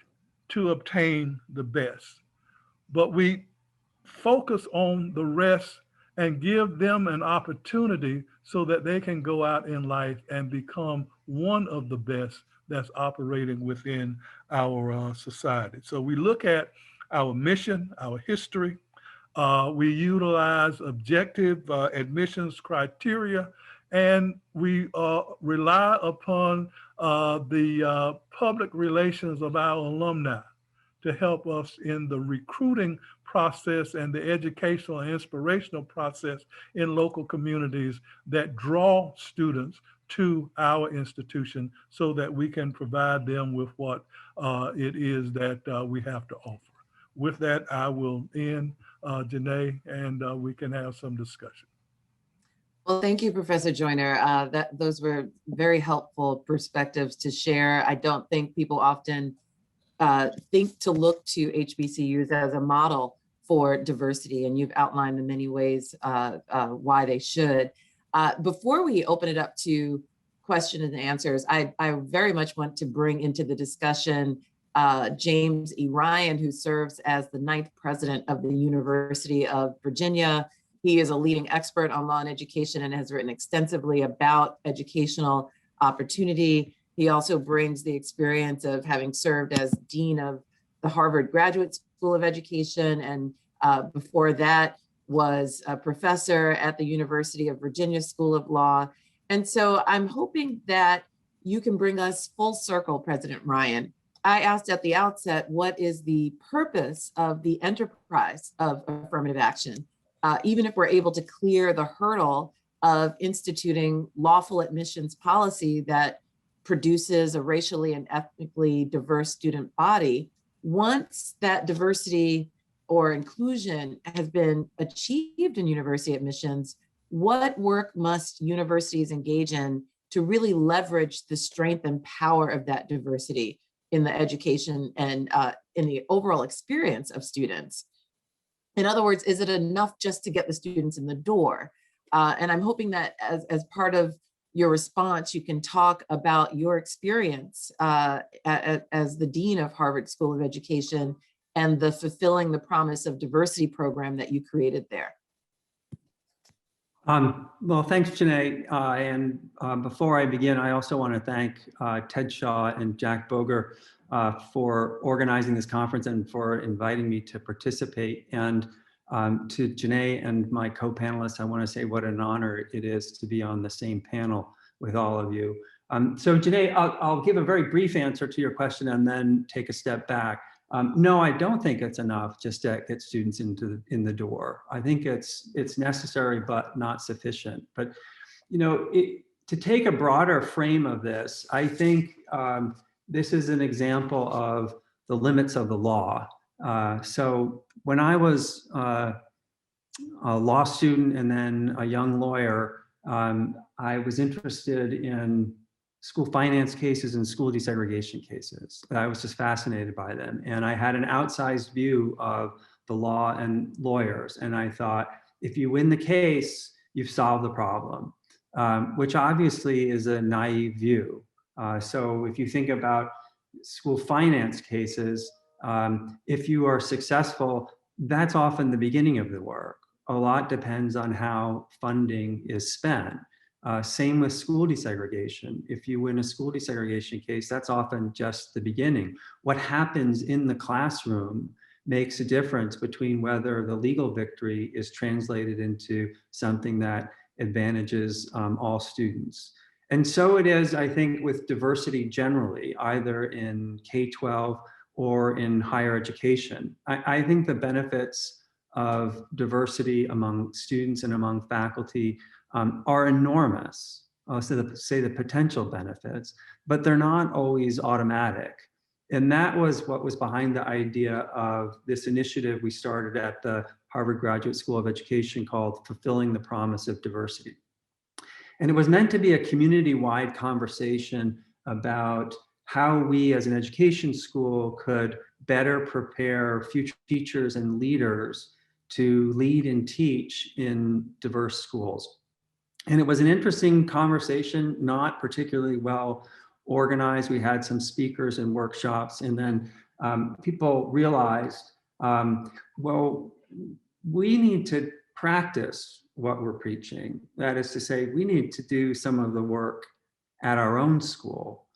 Speaker 5: to obtain the best, but we focus on the rest and give them an opportunity so that they can go out in life and become one of the best that's operating within our society. So we look at our mission, our history. We utilize objective admissions criteria, and we rely upon the public relations of our alumni to help us in the recruiting process and the educational and inspirational process in local communities that draw students to our institution so that we can provide them with what it is that we have to offer. With that, I will end, Janai, and we can have some discussion.
Speaker 2: Well, thank you, Professor Joyner. Those were very helpful perspectives to share. I don't think people often think to look to HBCUs as a model for diversity, and you've outlined the many ways why they should. Before we open it up to questions and answers, I very much want to bring into the discussion James E. Ryan, who serves as the 9th president of the University of Virginia. He is a leading expert on law and education and has written extensively about educational opportunity. He also brings the experience of having served as dean of the Harvard Graduate School of Education, and before that was a professor at the University of Virginia School of Law. And so I'm hoping that you can bring us full circle, President Ryan. I asked at the outset, what is the purpose of the enterprise of affirmative action? Even if we're able to clear the hurdle of instituting lawful admissions policy that produces a racially and ethnically diverse student body, once that diversity or inclusion has been achieved in university admissions, what work must universities engage in to really leverage the strength and power of that diversity in the education and in the overall experience of students? In other words, is it enough just to get the students in the door? And I'm hoping that as part of your response, you can talk about your experience as the dean of Harvard School of Education and the Fulfilling the Promise of Diversity program that you created there.
Speaker 6: Well, thanks, Janai. And before I begin, I also want to thank Ted Shaw and Jack Boger for organizing this conference and for inviting me to participate. And to Janai and my co-panelists, I want to say what an honor it is to be on the same panel with all of you. So Janai, I'll give a very brief answer to your question and then take a step back. No, I don't think it's enough just to get students in the door. I think it's necessary, but not sufficient. But to take a broader frame of this, I think this is an example of the limits of the law. So when I was a law student and then a young lawyer, I was interested in school finance cases and school desegregation cases. I was just fascinated by them. And I had an outsized view of the law and lawyers. And I thought, if you win the case, you've solved the problem, which obviously is a naive view. So if you think about school finance cases, if you are successful, that's often the beginning of the work. A lot depends on how funding is spent. Same with school desegregation. If you win a school desegregation case, that's often just the beginning. What happens in the classroom makes a difference between whether the legal victory is translated into something that advantages all students. And so it is, I think, with diversity generally, either in K-12 or in higher education. I think the benefits of diversity among students and among faculty are enormous. So say the potential benefits, but they're not always automatic. And that was what was behind the idea of this initiative we started at the Harvard Graduate School of Education called Fulfilling the Promise of Diversity. And it was meant to be a community-wide conversation about how we as an education school could better prepare future teachers and leaders to lead and teach in diverse schools. And it was an interesting conversation, not particularly well organized. We had some speakers and workshops, and then people realized, well, we need to practice what we're preaching. That is to say, we need to do some of the work at our own school,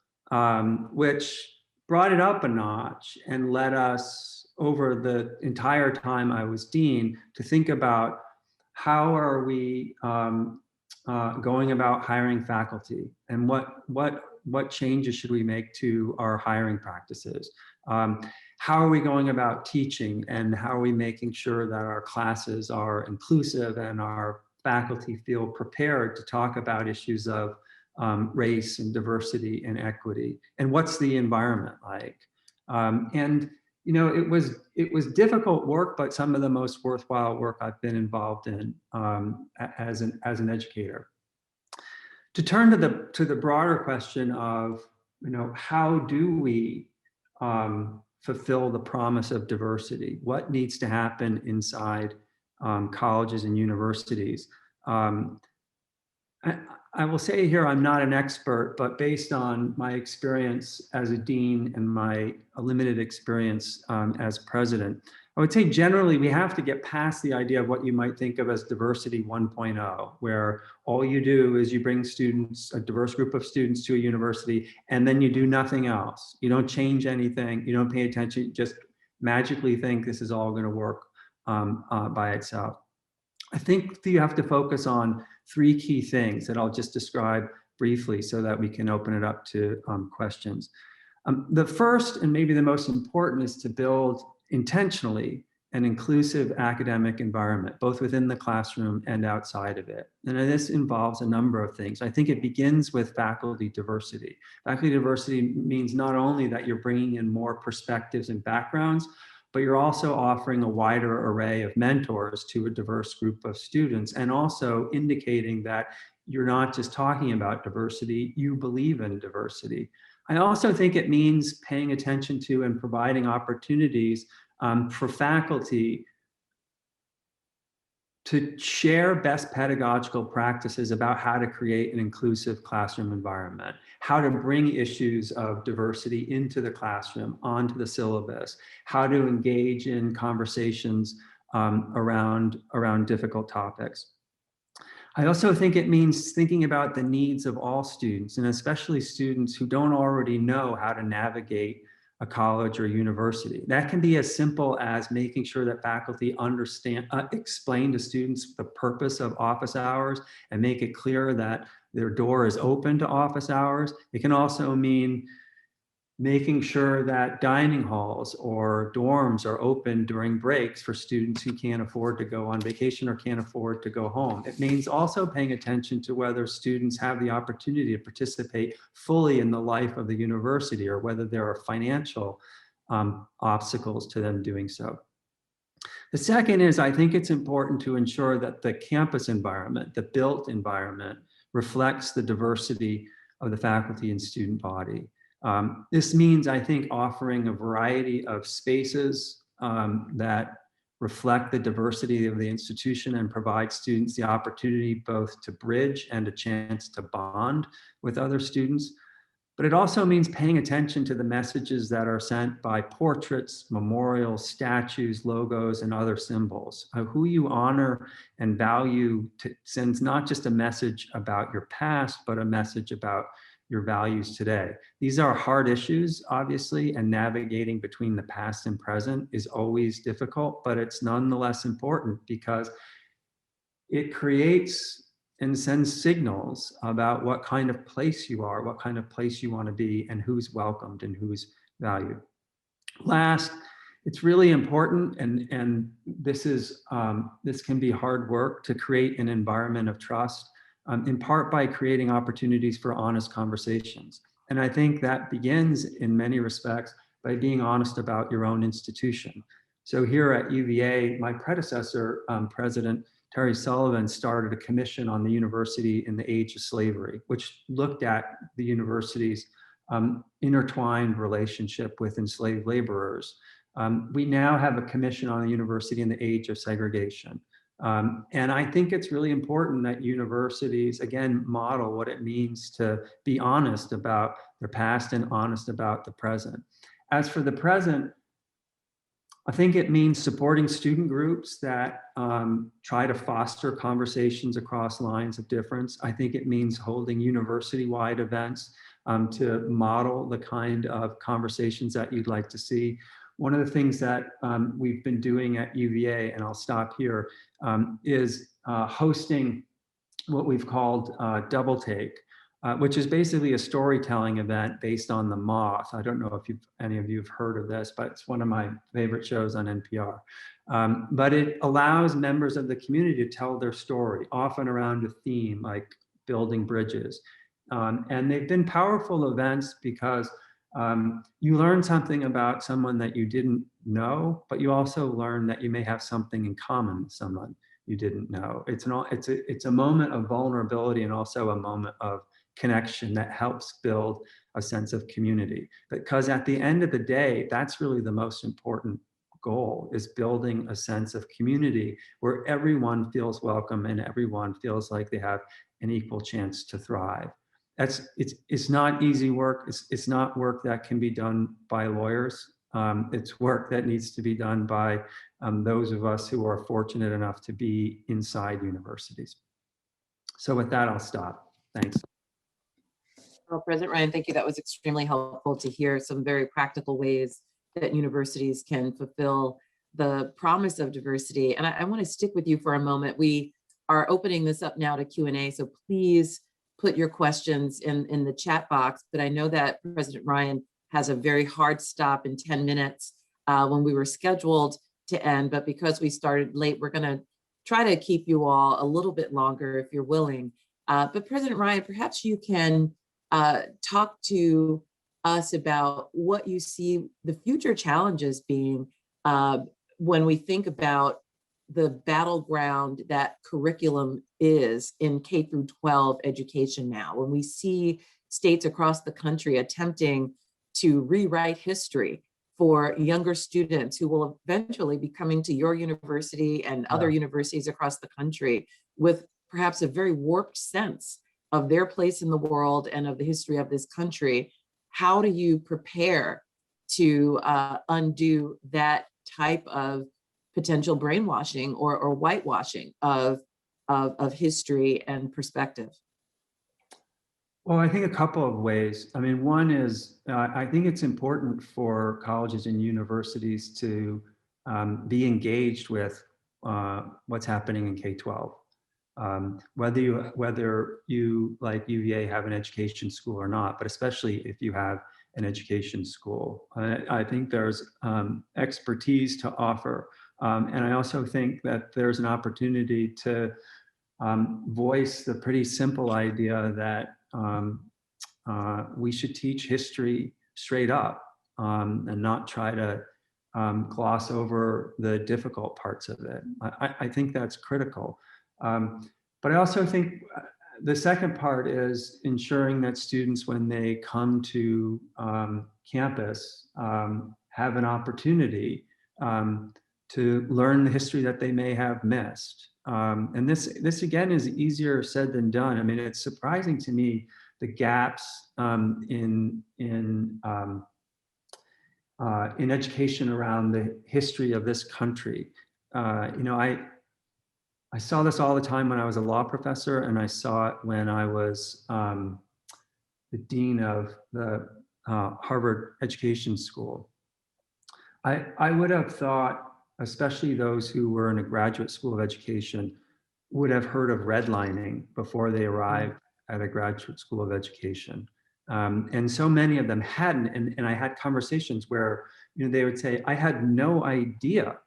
Speaker 6: which brought it up a notch and led us over the entire time I was dean to think about how are we going about hiring faculty, and what changes should we make to our hiring practices? How are we going about teaching, and how are we making sure that our classes are inclusive and our faculty feel prepared to talk about issues of race and diversity and equity? And what's the environment like? And you know, it was difficult work, but some of the most worthwhile work I've been involved in as an educator. To turn to the broader question of, you know, how do we fulfill the promise of diversity? What needs to happen inside colleges and universities? I will say here, I'm not an expert, but based on my experience as a dean and my limited experience as president, I would say generally we have to get past the idea of what you might think of as diversity 1.0, where all you do is you bring students, a diverse group of students to a university, and then you do nothing else. You don't change anything, you don't pay attention, you just magically think this is all going to work by itself. I think you have to focus on three key things that I'll just describe briefly so that we can open it up to questions. The first, and maybe the most important, is to build intentionally an inclusive academic environment, both within the classroom and outside of it. And this involves a number of things. I think it begins with faculty diversity. Faculty diversity means not only that you're bringing in more perspectives and backgrounds, but you're also offering a wider array of mentors to a diverse group of students, and also indicating that you're not just talking about diversity, you believe in diversity. I also think it means paying attention to and providing opportunities for faculty to share best pedagogical practices about how to create an inclusive classroom environment, how to bring issues of diversity into the classroom, onto the syllabus, how to engage in conversations around difficult topics. I also think it means thinking about the needs of all students, and especially students who don't already know how to navigate a college or university. That can be as simple as making sure that faculty understand, explain to students the purpose of office hours and make it clear that their door is open to office hours. It can also mean making sure that dining halls or dorms are open during breaks for students who can't afford to go on vacation or can't afford to go home. It means also paying attention to whether students have the opportunity to participate fully in the life of the university, or whether there are financial obstacles to them doing so. The second is, I think it's important to ensure that the campus environment, the built environment, reflects the diversity of the faculty and student body. This means, I think, offering a variety of spaces that reflect the diversity of the institution and provide students the opportunity both to bridge and a chance to bond with other students. But it also means paying attention to the messages that are sent by portraits, memorials, statues, logos, and other symbols. Who you honor and value sends not just a message about your past, but a message about your values today. These are hard issues, obviously, and navigating between the past and present is always difficult, but it's nonetheless important because it creates and sends signals about what kind of place you are, what kind of place you want to be, and who's welcomed and who's valued. Last, it's really important, and this can be hard work to create an environment of trust, in part by creating opportunities for honest conversations. And I think that begins in many respects by being honest about your own institution. So here at UVA, my predecessor, President Terry Sullivan, started a commission on the university in the age of slavery, which looked at the university's intertwined relationship with enslaved laborers. We now have a commission on the university in the age of segregation. And I think it's really important that universities, again, model what it means to be honest about their past and honest about the present. As for the present, I think it means supporting student groups that try to foster conversations across lines of difference. I think it means holding university-wide events to model the kind of conversations that you'd like to see. One of the things that we've been doing at UVA, and I'll stop here, is hosting what we've called Double Take, which is basically a storytelling event based on The Moth. I don't know if any of you have heard of this, but it's one of my favorite shows on NPR. But it allows members of the community to tell their story, often around a theme like building bridges. And they've been powerful events because you learn something about someone that you didn't know, but you also learn that you may have something in common with someone you didn't know. It's a moment of vulnerability and also a moment of connection that helps build a sense of community. Because at the end of the day, that's really the most important goal, is building a sense of community where everyone feels welcome and everyone feels like they have an equal chance to thrive. It's not easy work. It's not work that can be done by lawyers. It's work that needs to be done by those of us who are fortunate enough to be inside universities. So with that, I'll stop. Thanks.
Speaker 2: Well, President Ryan, thank you. That was extremely helpful to hear some very practical ways that universities can fulfill the promise of diversity. And I want to stick with you for a moment. We are opening this up now to Q&A, so please put your questions in the chat box. But I know that President Ryan has a very hard stop in 10 minutes when we were scheduled to end. But because we started late, we're going to try to keep you all a little bit longer if you're willing. But President Ryan, perhaps you can talk to us about what you see the future challenges being when we think about the battleground that curriculum is in K through 12 education now. When we see states across the country attempting to rewrite history for younger students who will eventually be coming to your university and other universities across the country with perhaps a very warped sense of their place in the world and of the history of this country. How do you prepare to undo that type of potential brainwashing or whitewashing of history and perspective?
Speaker 6: Well, I think a couple of ways. I mean, one is I think it's important for colleges and universities to be engaged with what's happening in K-12. Whether you like UVA have an education school or not, but especially if you have an education school, I think there's expertise to offer. And I also think that there's an opportunity to voice the pretty simple idea that we should teach history straight up and not try to gloss over the difficult parts of it. I think that's critical. But I also think the second part is ensuring that students, when they come to campus, have an opportunity to learn the history that they may have missed. And this again is easier said than done. I mean, it's surprising to me the gaps in education around the history of this country. I saw this all the time when I was a law professor, and I saw it when I was the dean of the Harvard Education School. I would have thought, especially those who were in a graduate school of education, would have heard of redlining before they arrived at a graduate school of education. And so many of them hadn't. And I had conversations where they would say, I had no idea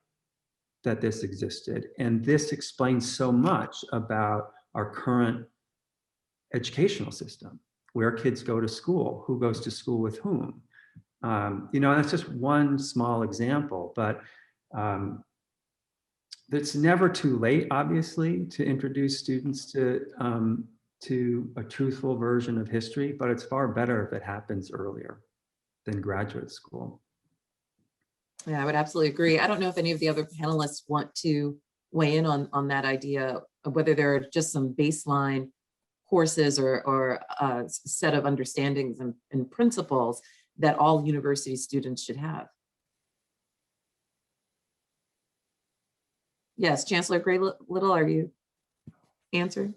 Speaker 6: that this existed. And this explains so much about our current educational system, where kids go to school, who goes to school with whom. That's just one small example, but it's never too late, obviously, to introduce students to a truthful version of history, but it's far better if it happens earlier than graduate school.
Speaker 2: Yeah, I would absolutely agree. I don't know if any of the other panelists want to weigh in on that idea of whether there are just some baseline courses or a set of understandings and principles that all university students should have. Yes, Chancellor Gray Little, are you answering?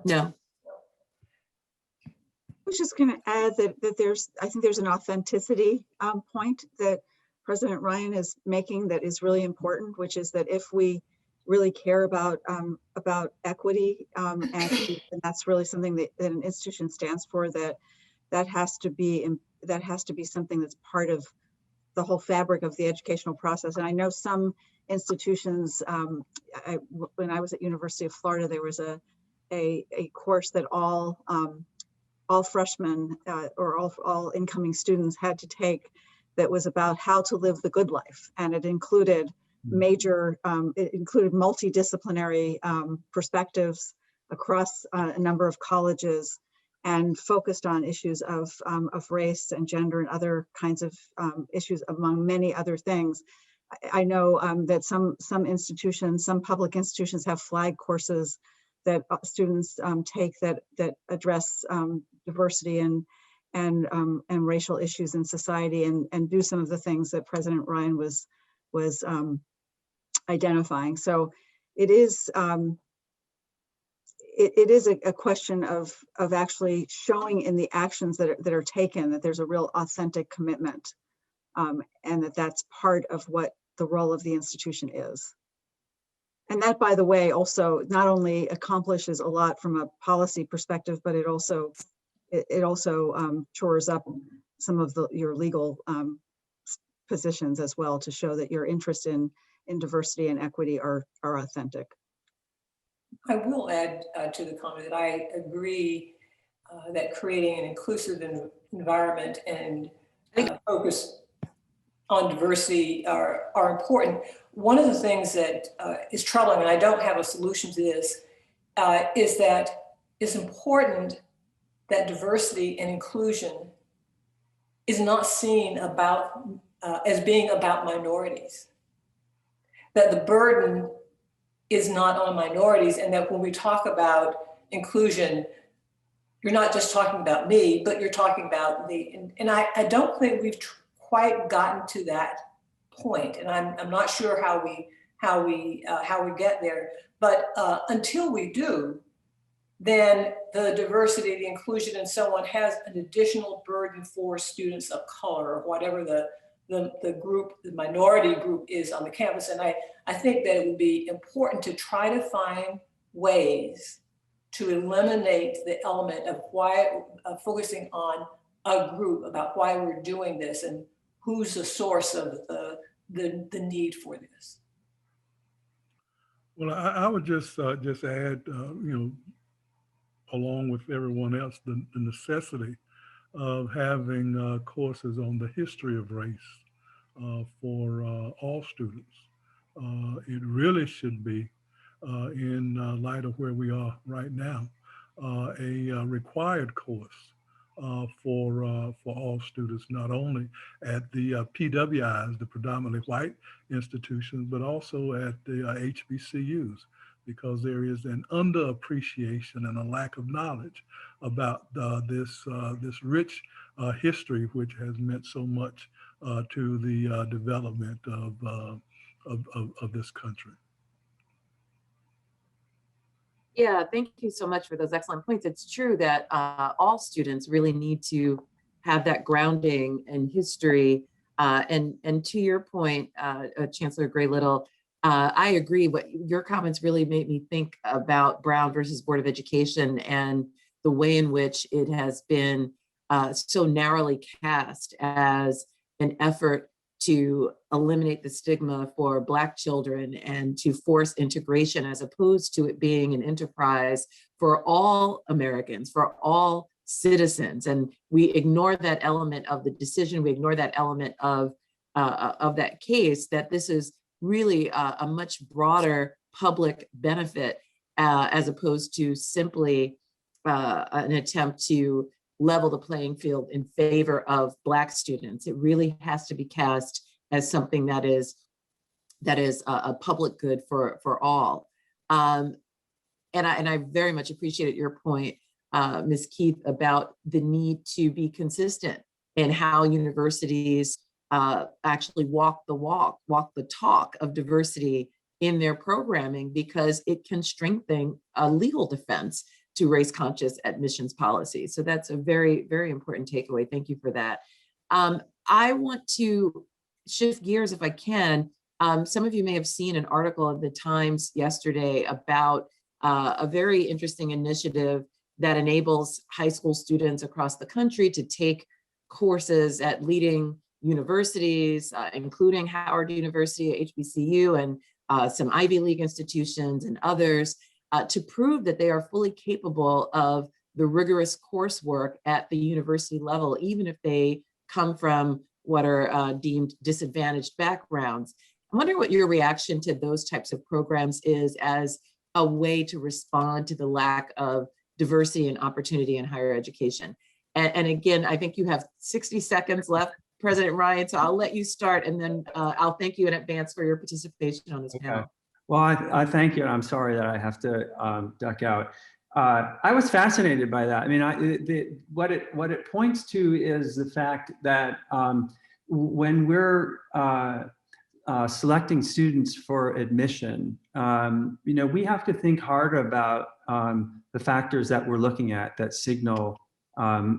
Speaker 2: No.
Speaker 4: I was just going to add that I think there's an authenticity point that President Ryan is making that is really important, which is that if we really care about equity, and that's really something that an institution stands for, that has to be something that's part of the whole fabric of the educational process. And I know some institutions, when I was at University of Florida, there was a course that all freshmen or all incoming students had to take that was about how to live the good life. And it included multidisciplinary perspectives across a number of colleges, and focused on issues of race and gender and other kinds of issues, among many other things. I know that some institutions, some public institutions, have flag courses that students take that address diversity and racial issues in society, and do some of the things that President Ryan was identifying. So it is a question of actually showing in the actions that are taken that there's a real authentic commitment, and that's part of what the role of the institution is. And that, by the way, also not only accomplishes a lot from a policy perspective, but it also chores up some of your legal positions as well, to show that your interest in diversity and equity are authentic.
Speaker 3: I will add to the comment that I agree that creating an inclusive environment and focus on diversity are important. One of the things that is troubling, and I don't have a solution to this, is that it's important that diversity and inclusion is not seen as being about minorities. That the burden is not on minorities, and that when we talk about inclusion, you're not just talking about me, but you're talking about and I don't think we've quite gotten to that point, and I'm not sure how we get there. But until we do, then the diversity, the inclusion, and so on has an additional burden for students of color, or whatever the group, the minority group is on the campus. And I think that it would be important to try to find ways to eliminate the element of focusing on a group, about why we're doing this and who's the source of the need for this.
Speaker 5: Well, I would just add, along with everyone else, the necessity of having courses on the history of race for all students. It really should be, in light of where we are right now, a required course for all students, not only at the PWIs, the predominantly white institutions, but also at the HBCUs, because there is an underappreciation and a lack of knowledge about this rich history, which has meant so much to the development of this country.
Speaker 2: Yeah, thank you so much for those excellent points. It's true that all students really need to have that grounding in history. And to your point, Chancellor Gray-Little, I agree. What your comments really made me think about Brown versus Board of Education and the way in which it has been so narrowly cast as an effort to eliminate the stigma for Black children and to force integration, as opposed to it being an enterprise for all Americans, for all citizens. And we ignore that element of the decision. We ignore that element of that case, that this is really a much broader public benefit as opposed to simply an attempt to level the playing field in favor of Black students. It really has to be cast as something that is a public good for all. And I very much appreciated your point, Ms. Keith, about the need to be consistent in how universities actually walk the talk of diversity in their programming, because it can strengthen a legal defense to race-conscious admissions policy. So that's a very, very important takeaway. Thank you for that. I want to shift gears if I can. Some of you may have seen an article in the Times yesterday about a very interesting initiative that enables high school students across the country to take courses at leading universities, including Howard University, HBCU, and some Ivy League institutions and others, to prove that they are fully capable of the rigorous coursework at the university level, even if they come from what are deemed disadvantaged backgrounds. I'm wondering what your reaction to those types of programs is as a way to respond to the lack of diversity and opportunity in higher education. And again, I think you have 60 seconds left, President Ryan, so I'll let you start, and then I'll thank you in advance for your participation on this panel.
Speaker 6: Well, I thank you, and I'm sorry that I have to duck out. I was fascinated by that. I mean, what it points to is the fact that when we're selecting students for admission, we have to think hard about the factors that we're looking at that signal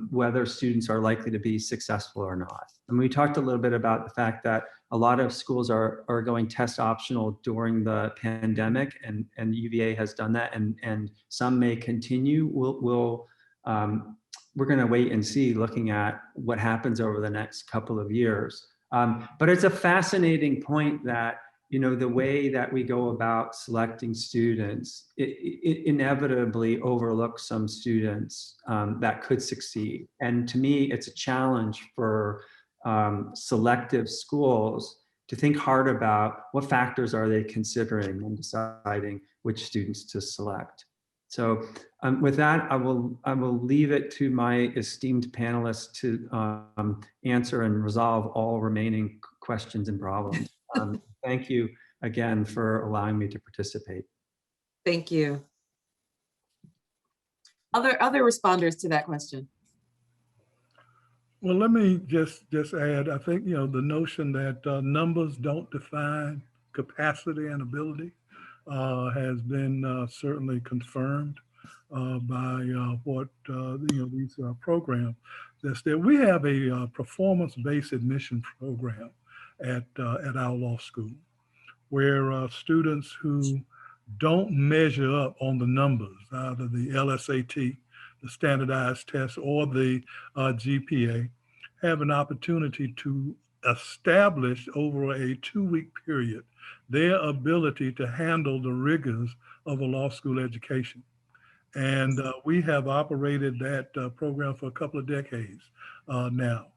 Speaker 6: whether students are likely to be successful or not. And we talked a little bit about the fact that a lot of schools are going test optional during the pandemic, and UVA has done that, and some may continue. We're going to wait and see, looking at what happens over the next couple of years. But it's a fascinating point that, the way that we go about selecting students, it inevitably overlooks some students that could succeed. And to me, it's a challenge for selective schools to think hard about what factors are they considering when deciding which students to select. So with that, I will leave it to my esteemed panelists to answer and resolve all remaining questions and problems. Thank you again for allowing me to participate.
Speaker 2: Thank you. Other responders to that question?
Speaker 5: Well, let me just add, I think, the notion that numbers don't define capacity and ability has been certainly confirmed by what these programs. That we have a performance-based admission program at our law school, where students who don't measure up on the numbers, either the LSAT, the standardized test, or the GPA, have an opportunity to establish over a 2-week period their ability to handle the rigors of a law school education. And we have operated that program for a couple of decades now.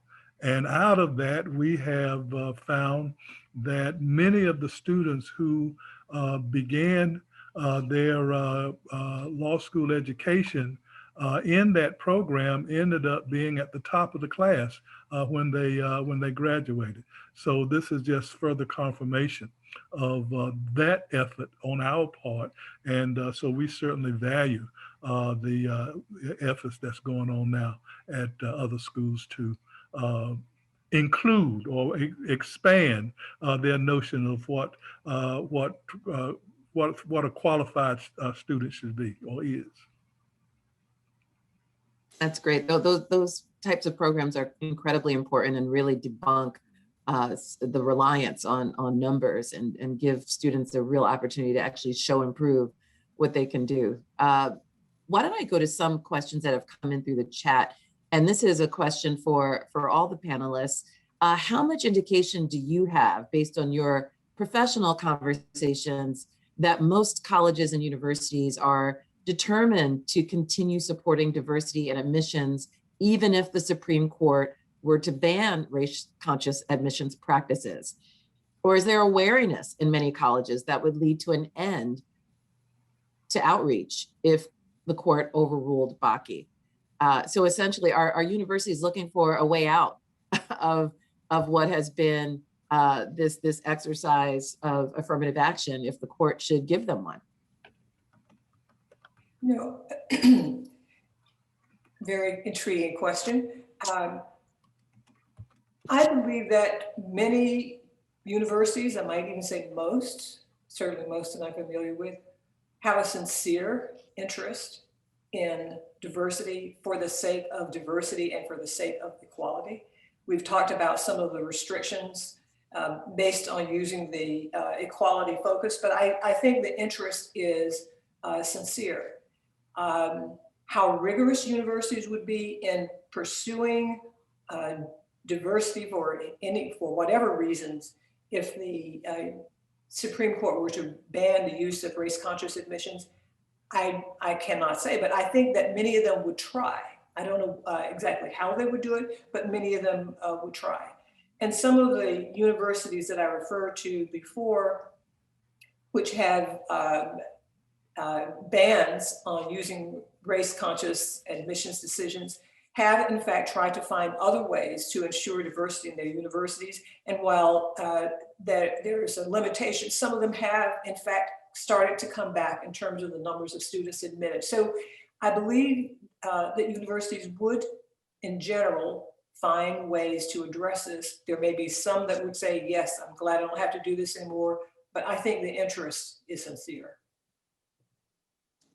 Speaker 5: And out of that, we have found that many of the students who began their law school education in that program ended up being at the top of the class when they graduated. So this is just further confirmation of that effort on our part, and so we certainly value the efforts that's going on now at other schools to include or expand their notion of what a qualified student should be or is.
Speaker 2: That's great. Those types of programs are incredibly important and really debunk the reliance on numbers and give students a real opportunity to actually show and prove what they can do. Why don't I go to some questions that have come in through the chat? And this is a question for all the panelists. How much indication do you have, based on your professional conversations, that most colleges and universities are determined to continue supporting diversity and admissions, even if the Supreme Court were to ban race-conscious admissions practices? Or is there a wariness in many colleges that would lead to an end to outreach if the court overruled Hbcus? So essentially, are universities looking for a way out of what has been this exercise of affirmative action if the court should give them one?
Speaker 3: No, very intriguing question. I believe that many universities, I might even say most, certainly most that I'm familiar with, have a sincere interest in diversity for the sake of diversity and for the sake of equality. We've talked about some of the restrictions based on using the equality focus, but I think the interest is sincere. How rigorous universities would be in pursuing diversity for whatever reasons, if the Supreme Court were to ban the use of race-conscious admissions, I cannot say, but I think that many of them would try. I don't know exactly how they would do it, but many of them would try. And some of the universities that I referred to before, which have bans on using race-conscious admissions decisions, have in fact tried to find other ways to ensure diversity in their universities. And while there's a limitation, some of them have in fact started to come back in terms of the numbers of students admitted. So I believe that universities would, in general, find ways to address this. There may be some that would say, yes, I'm glad I don't have to do this anymore, but I think the interest is sincere.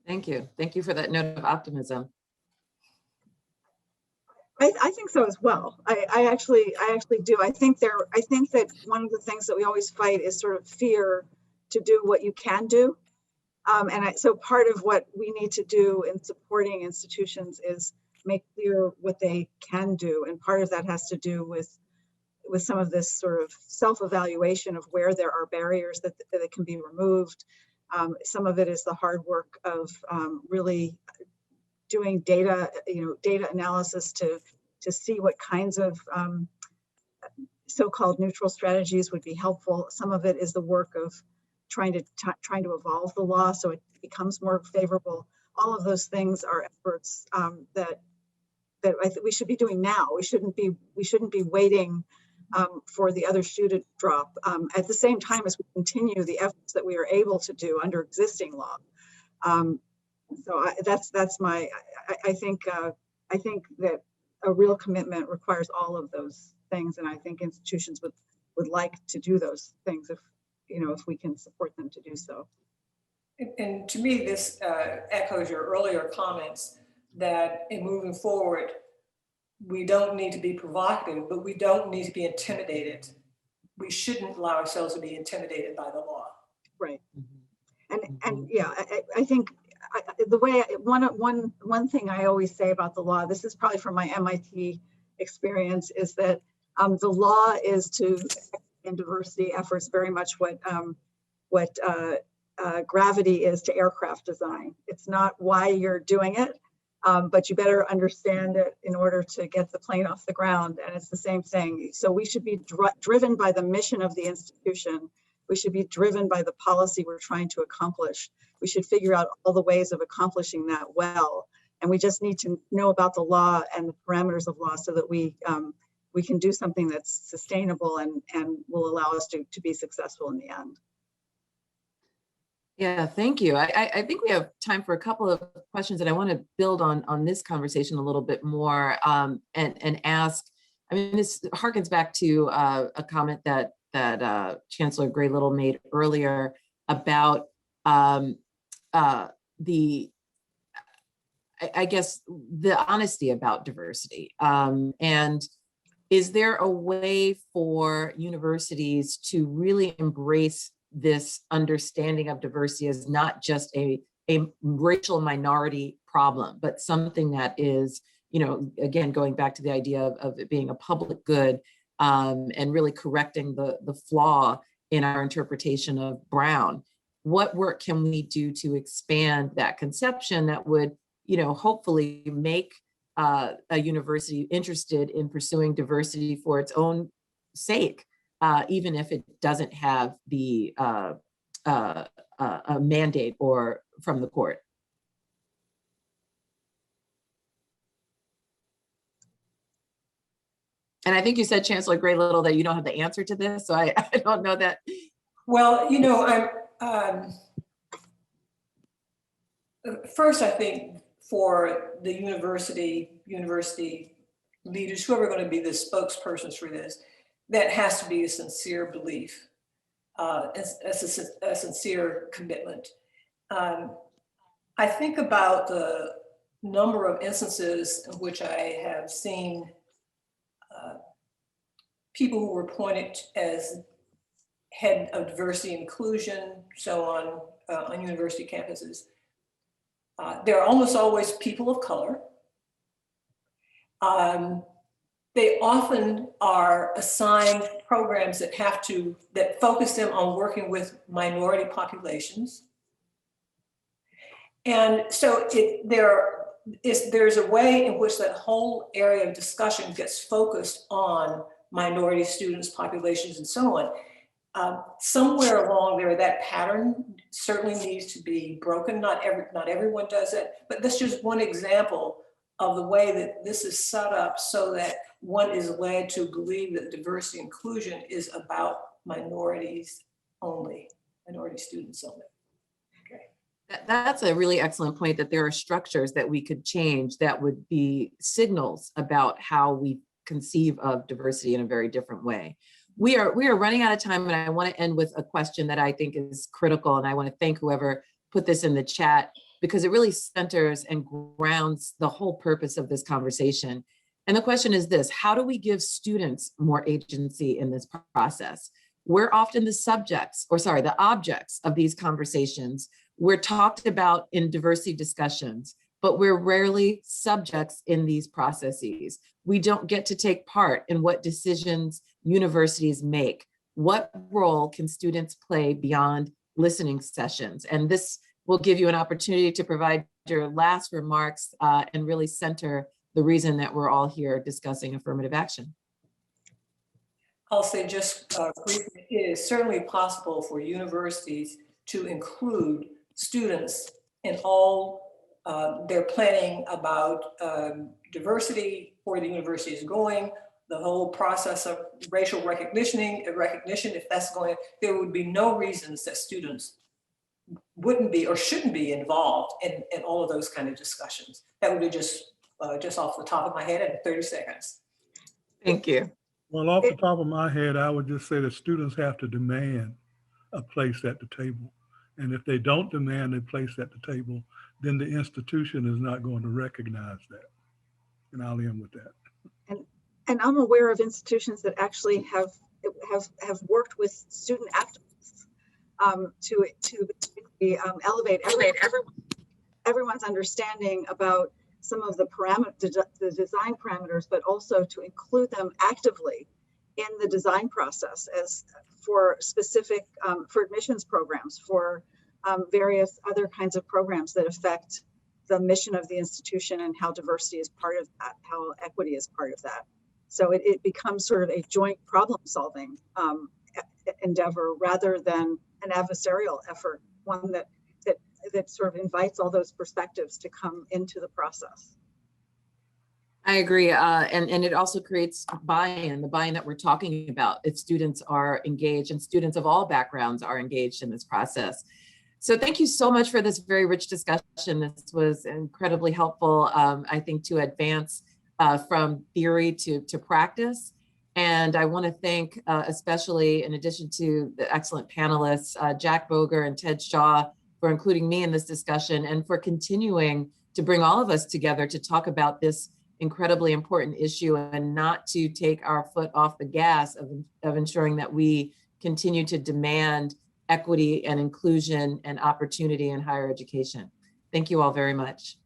Speaker 2: Thank you. Thank you for that note of optimism.
Speaker 4: I think so as well. I actually do. I think that one of the things that we always fight is sort of fear to do what you can do. So part of what we need to do in supporting institutions is make clear what they can do. And part of that has to do with some of this sort of self-evaluation of where there are barriers that can be removed. Some of it is the hard work of really doing data analysis to see what kinds of so-called neutral strategies would be helpful. Some of it is the work of trying to evolve the law so it becomes more favorable. All of those things are efforts that I think we should be doing now. We shouldn't be waiting for the other shoe to drop. At the same time as we continue the efforts that we are able to do under existing law. That's my. I think that a real commitment requires all of those things, and I think institutions would like to do those things if we can support them to do so.
Speaker 3: And to me, this echoes your earlier comments that in moving forward, we don't need to be provocative, but we don't need to be intimidated. We shouldn't allow ourselves to be intimidated by the law.
Speaker 4: Right. And yeah, I think the way one thing I always say about the law, this is probably from my MIT experience, is that the law is to and diversity efforts very much what gravity is to aircraft design. It's not why you're doing it, but you better understand it in order to get the plane off the ground. And it's the same thing. So we should be driven by the mission of the institution. We should be driven by the policy we're trying to accomplish. We should figure out all the ways of accomplishing that well. And we just need to know about the law and the parameters of law so that we we can do something that's sustainable and will allow us to be successful in the end.
Speaker 2: Yeah, thank you. I think we have time for a couple of questions, and I want to build on this conversation a little bit more and ask. I mean, this harkens back to a comment that Chancellor Gray Little made earlier about I guess the honesty about diversity. And is there a way for universities to really embrace this understanding of diversity as not just a racial minority problem, but something that is, again, going back to the idea of it being a public good, and really correcting the flaw in our interpretation of Brown? What work can we do to expand that conception that would, hopefully make a university interested in pursuing diversity for its own sake, even if it doesn't have the a mandate or from the court? And I think you said, Chancellor Gray Little, that you don't have the answer to this, so I don't know that.
Speaker 3: Well, I'm first, I think for the university leaders, who are going to be the spokespersons for this, that has to be a sincere belief, a sincere commitment. I think about the number of instances in which I have seen people who were appointed as head of diversity and inclusion, so on university campuses. They're almost always people of color. They often are assigned programs that focus them on working with minority populations. And so there's a way in which that whole area of discussion gets focused on minority students, populations, and so on. Somewhere along there, that pattern certainly needs to be broken. Not everyone does it, but that's just one example of the way that this is set up so that one is led to believe that diversity inclusion is about minorities only, minority students only. Okay.
Speaker 2: That's a really excellent point, that there are structures that we could change that would be signals about how we conceive of diversity in a very different way. We are running out of time, and I want to end with a question that I think is critical, and I want to thank whoever put this in the chat, because it really centers and grounds the whole purpose of this conversation. And the question is this: how do we give students more agency in this process? We're often the objects of these conversations. We're talked about in diversity discussions, but we're rarely subjects in these processes. We don't get to take part in what decisions universities make. What role can students play beyond listening sessions? And this will give you an opportunity to provide your last remarks and really center the reason that we're all here discussing affirmative action.
Speaker 3: I'll say just briefly, it is certainly possible for universities to include students in all their planning about diversity, where the university is going, the whole process of racial recognition, if that's going, there would be no reasons that students wouldn't be or shouldn't be involved in all of those kind of discussions. That would be just off the top of my head in 30 seconds.
Speaker 2: Thank you.
Speaker 5: Well, off the top of my head, I would just say that students have to demand a place at the table. And if they don't demand a place at the table, then the institution is not going to recognize that. And I'll end with that.
Speaker 4: And I'm aware of institutions that actually have worked with student activists to basically elevate everyone's understanding about some of the design parameters, but also to include them actively in the design process as for specific for admissions programs, for various other kinds of programs that affect the mission of the institution and how diversity is part of that, how equity is part of that. So it becomes sort of a joint problem-solving endeavor rather than an adversarial effort, one that sort of invites all those perspectives to come into the process.
Speaker 2: I agree. And it also creates buy-in, the buy-in that we're talking about if students are engaged, and students of all backgrounds are engaged in this process. So thank you so much for this very rich discussion. This was incredibly helpful, I think, to advance from theory to practice. And I want to thank, especially in addition to the excellent panelists, Jack Boger and Ted Shaw, for including me in this discussion and for continuing to bring all of us together to talk about this incredibly important issue and not to take our foot off the gas of ensuring that we continue to demand equity and inclusion and opportunity in higher education. Thank you all very much.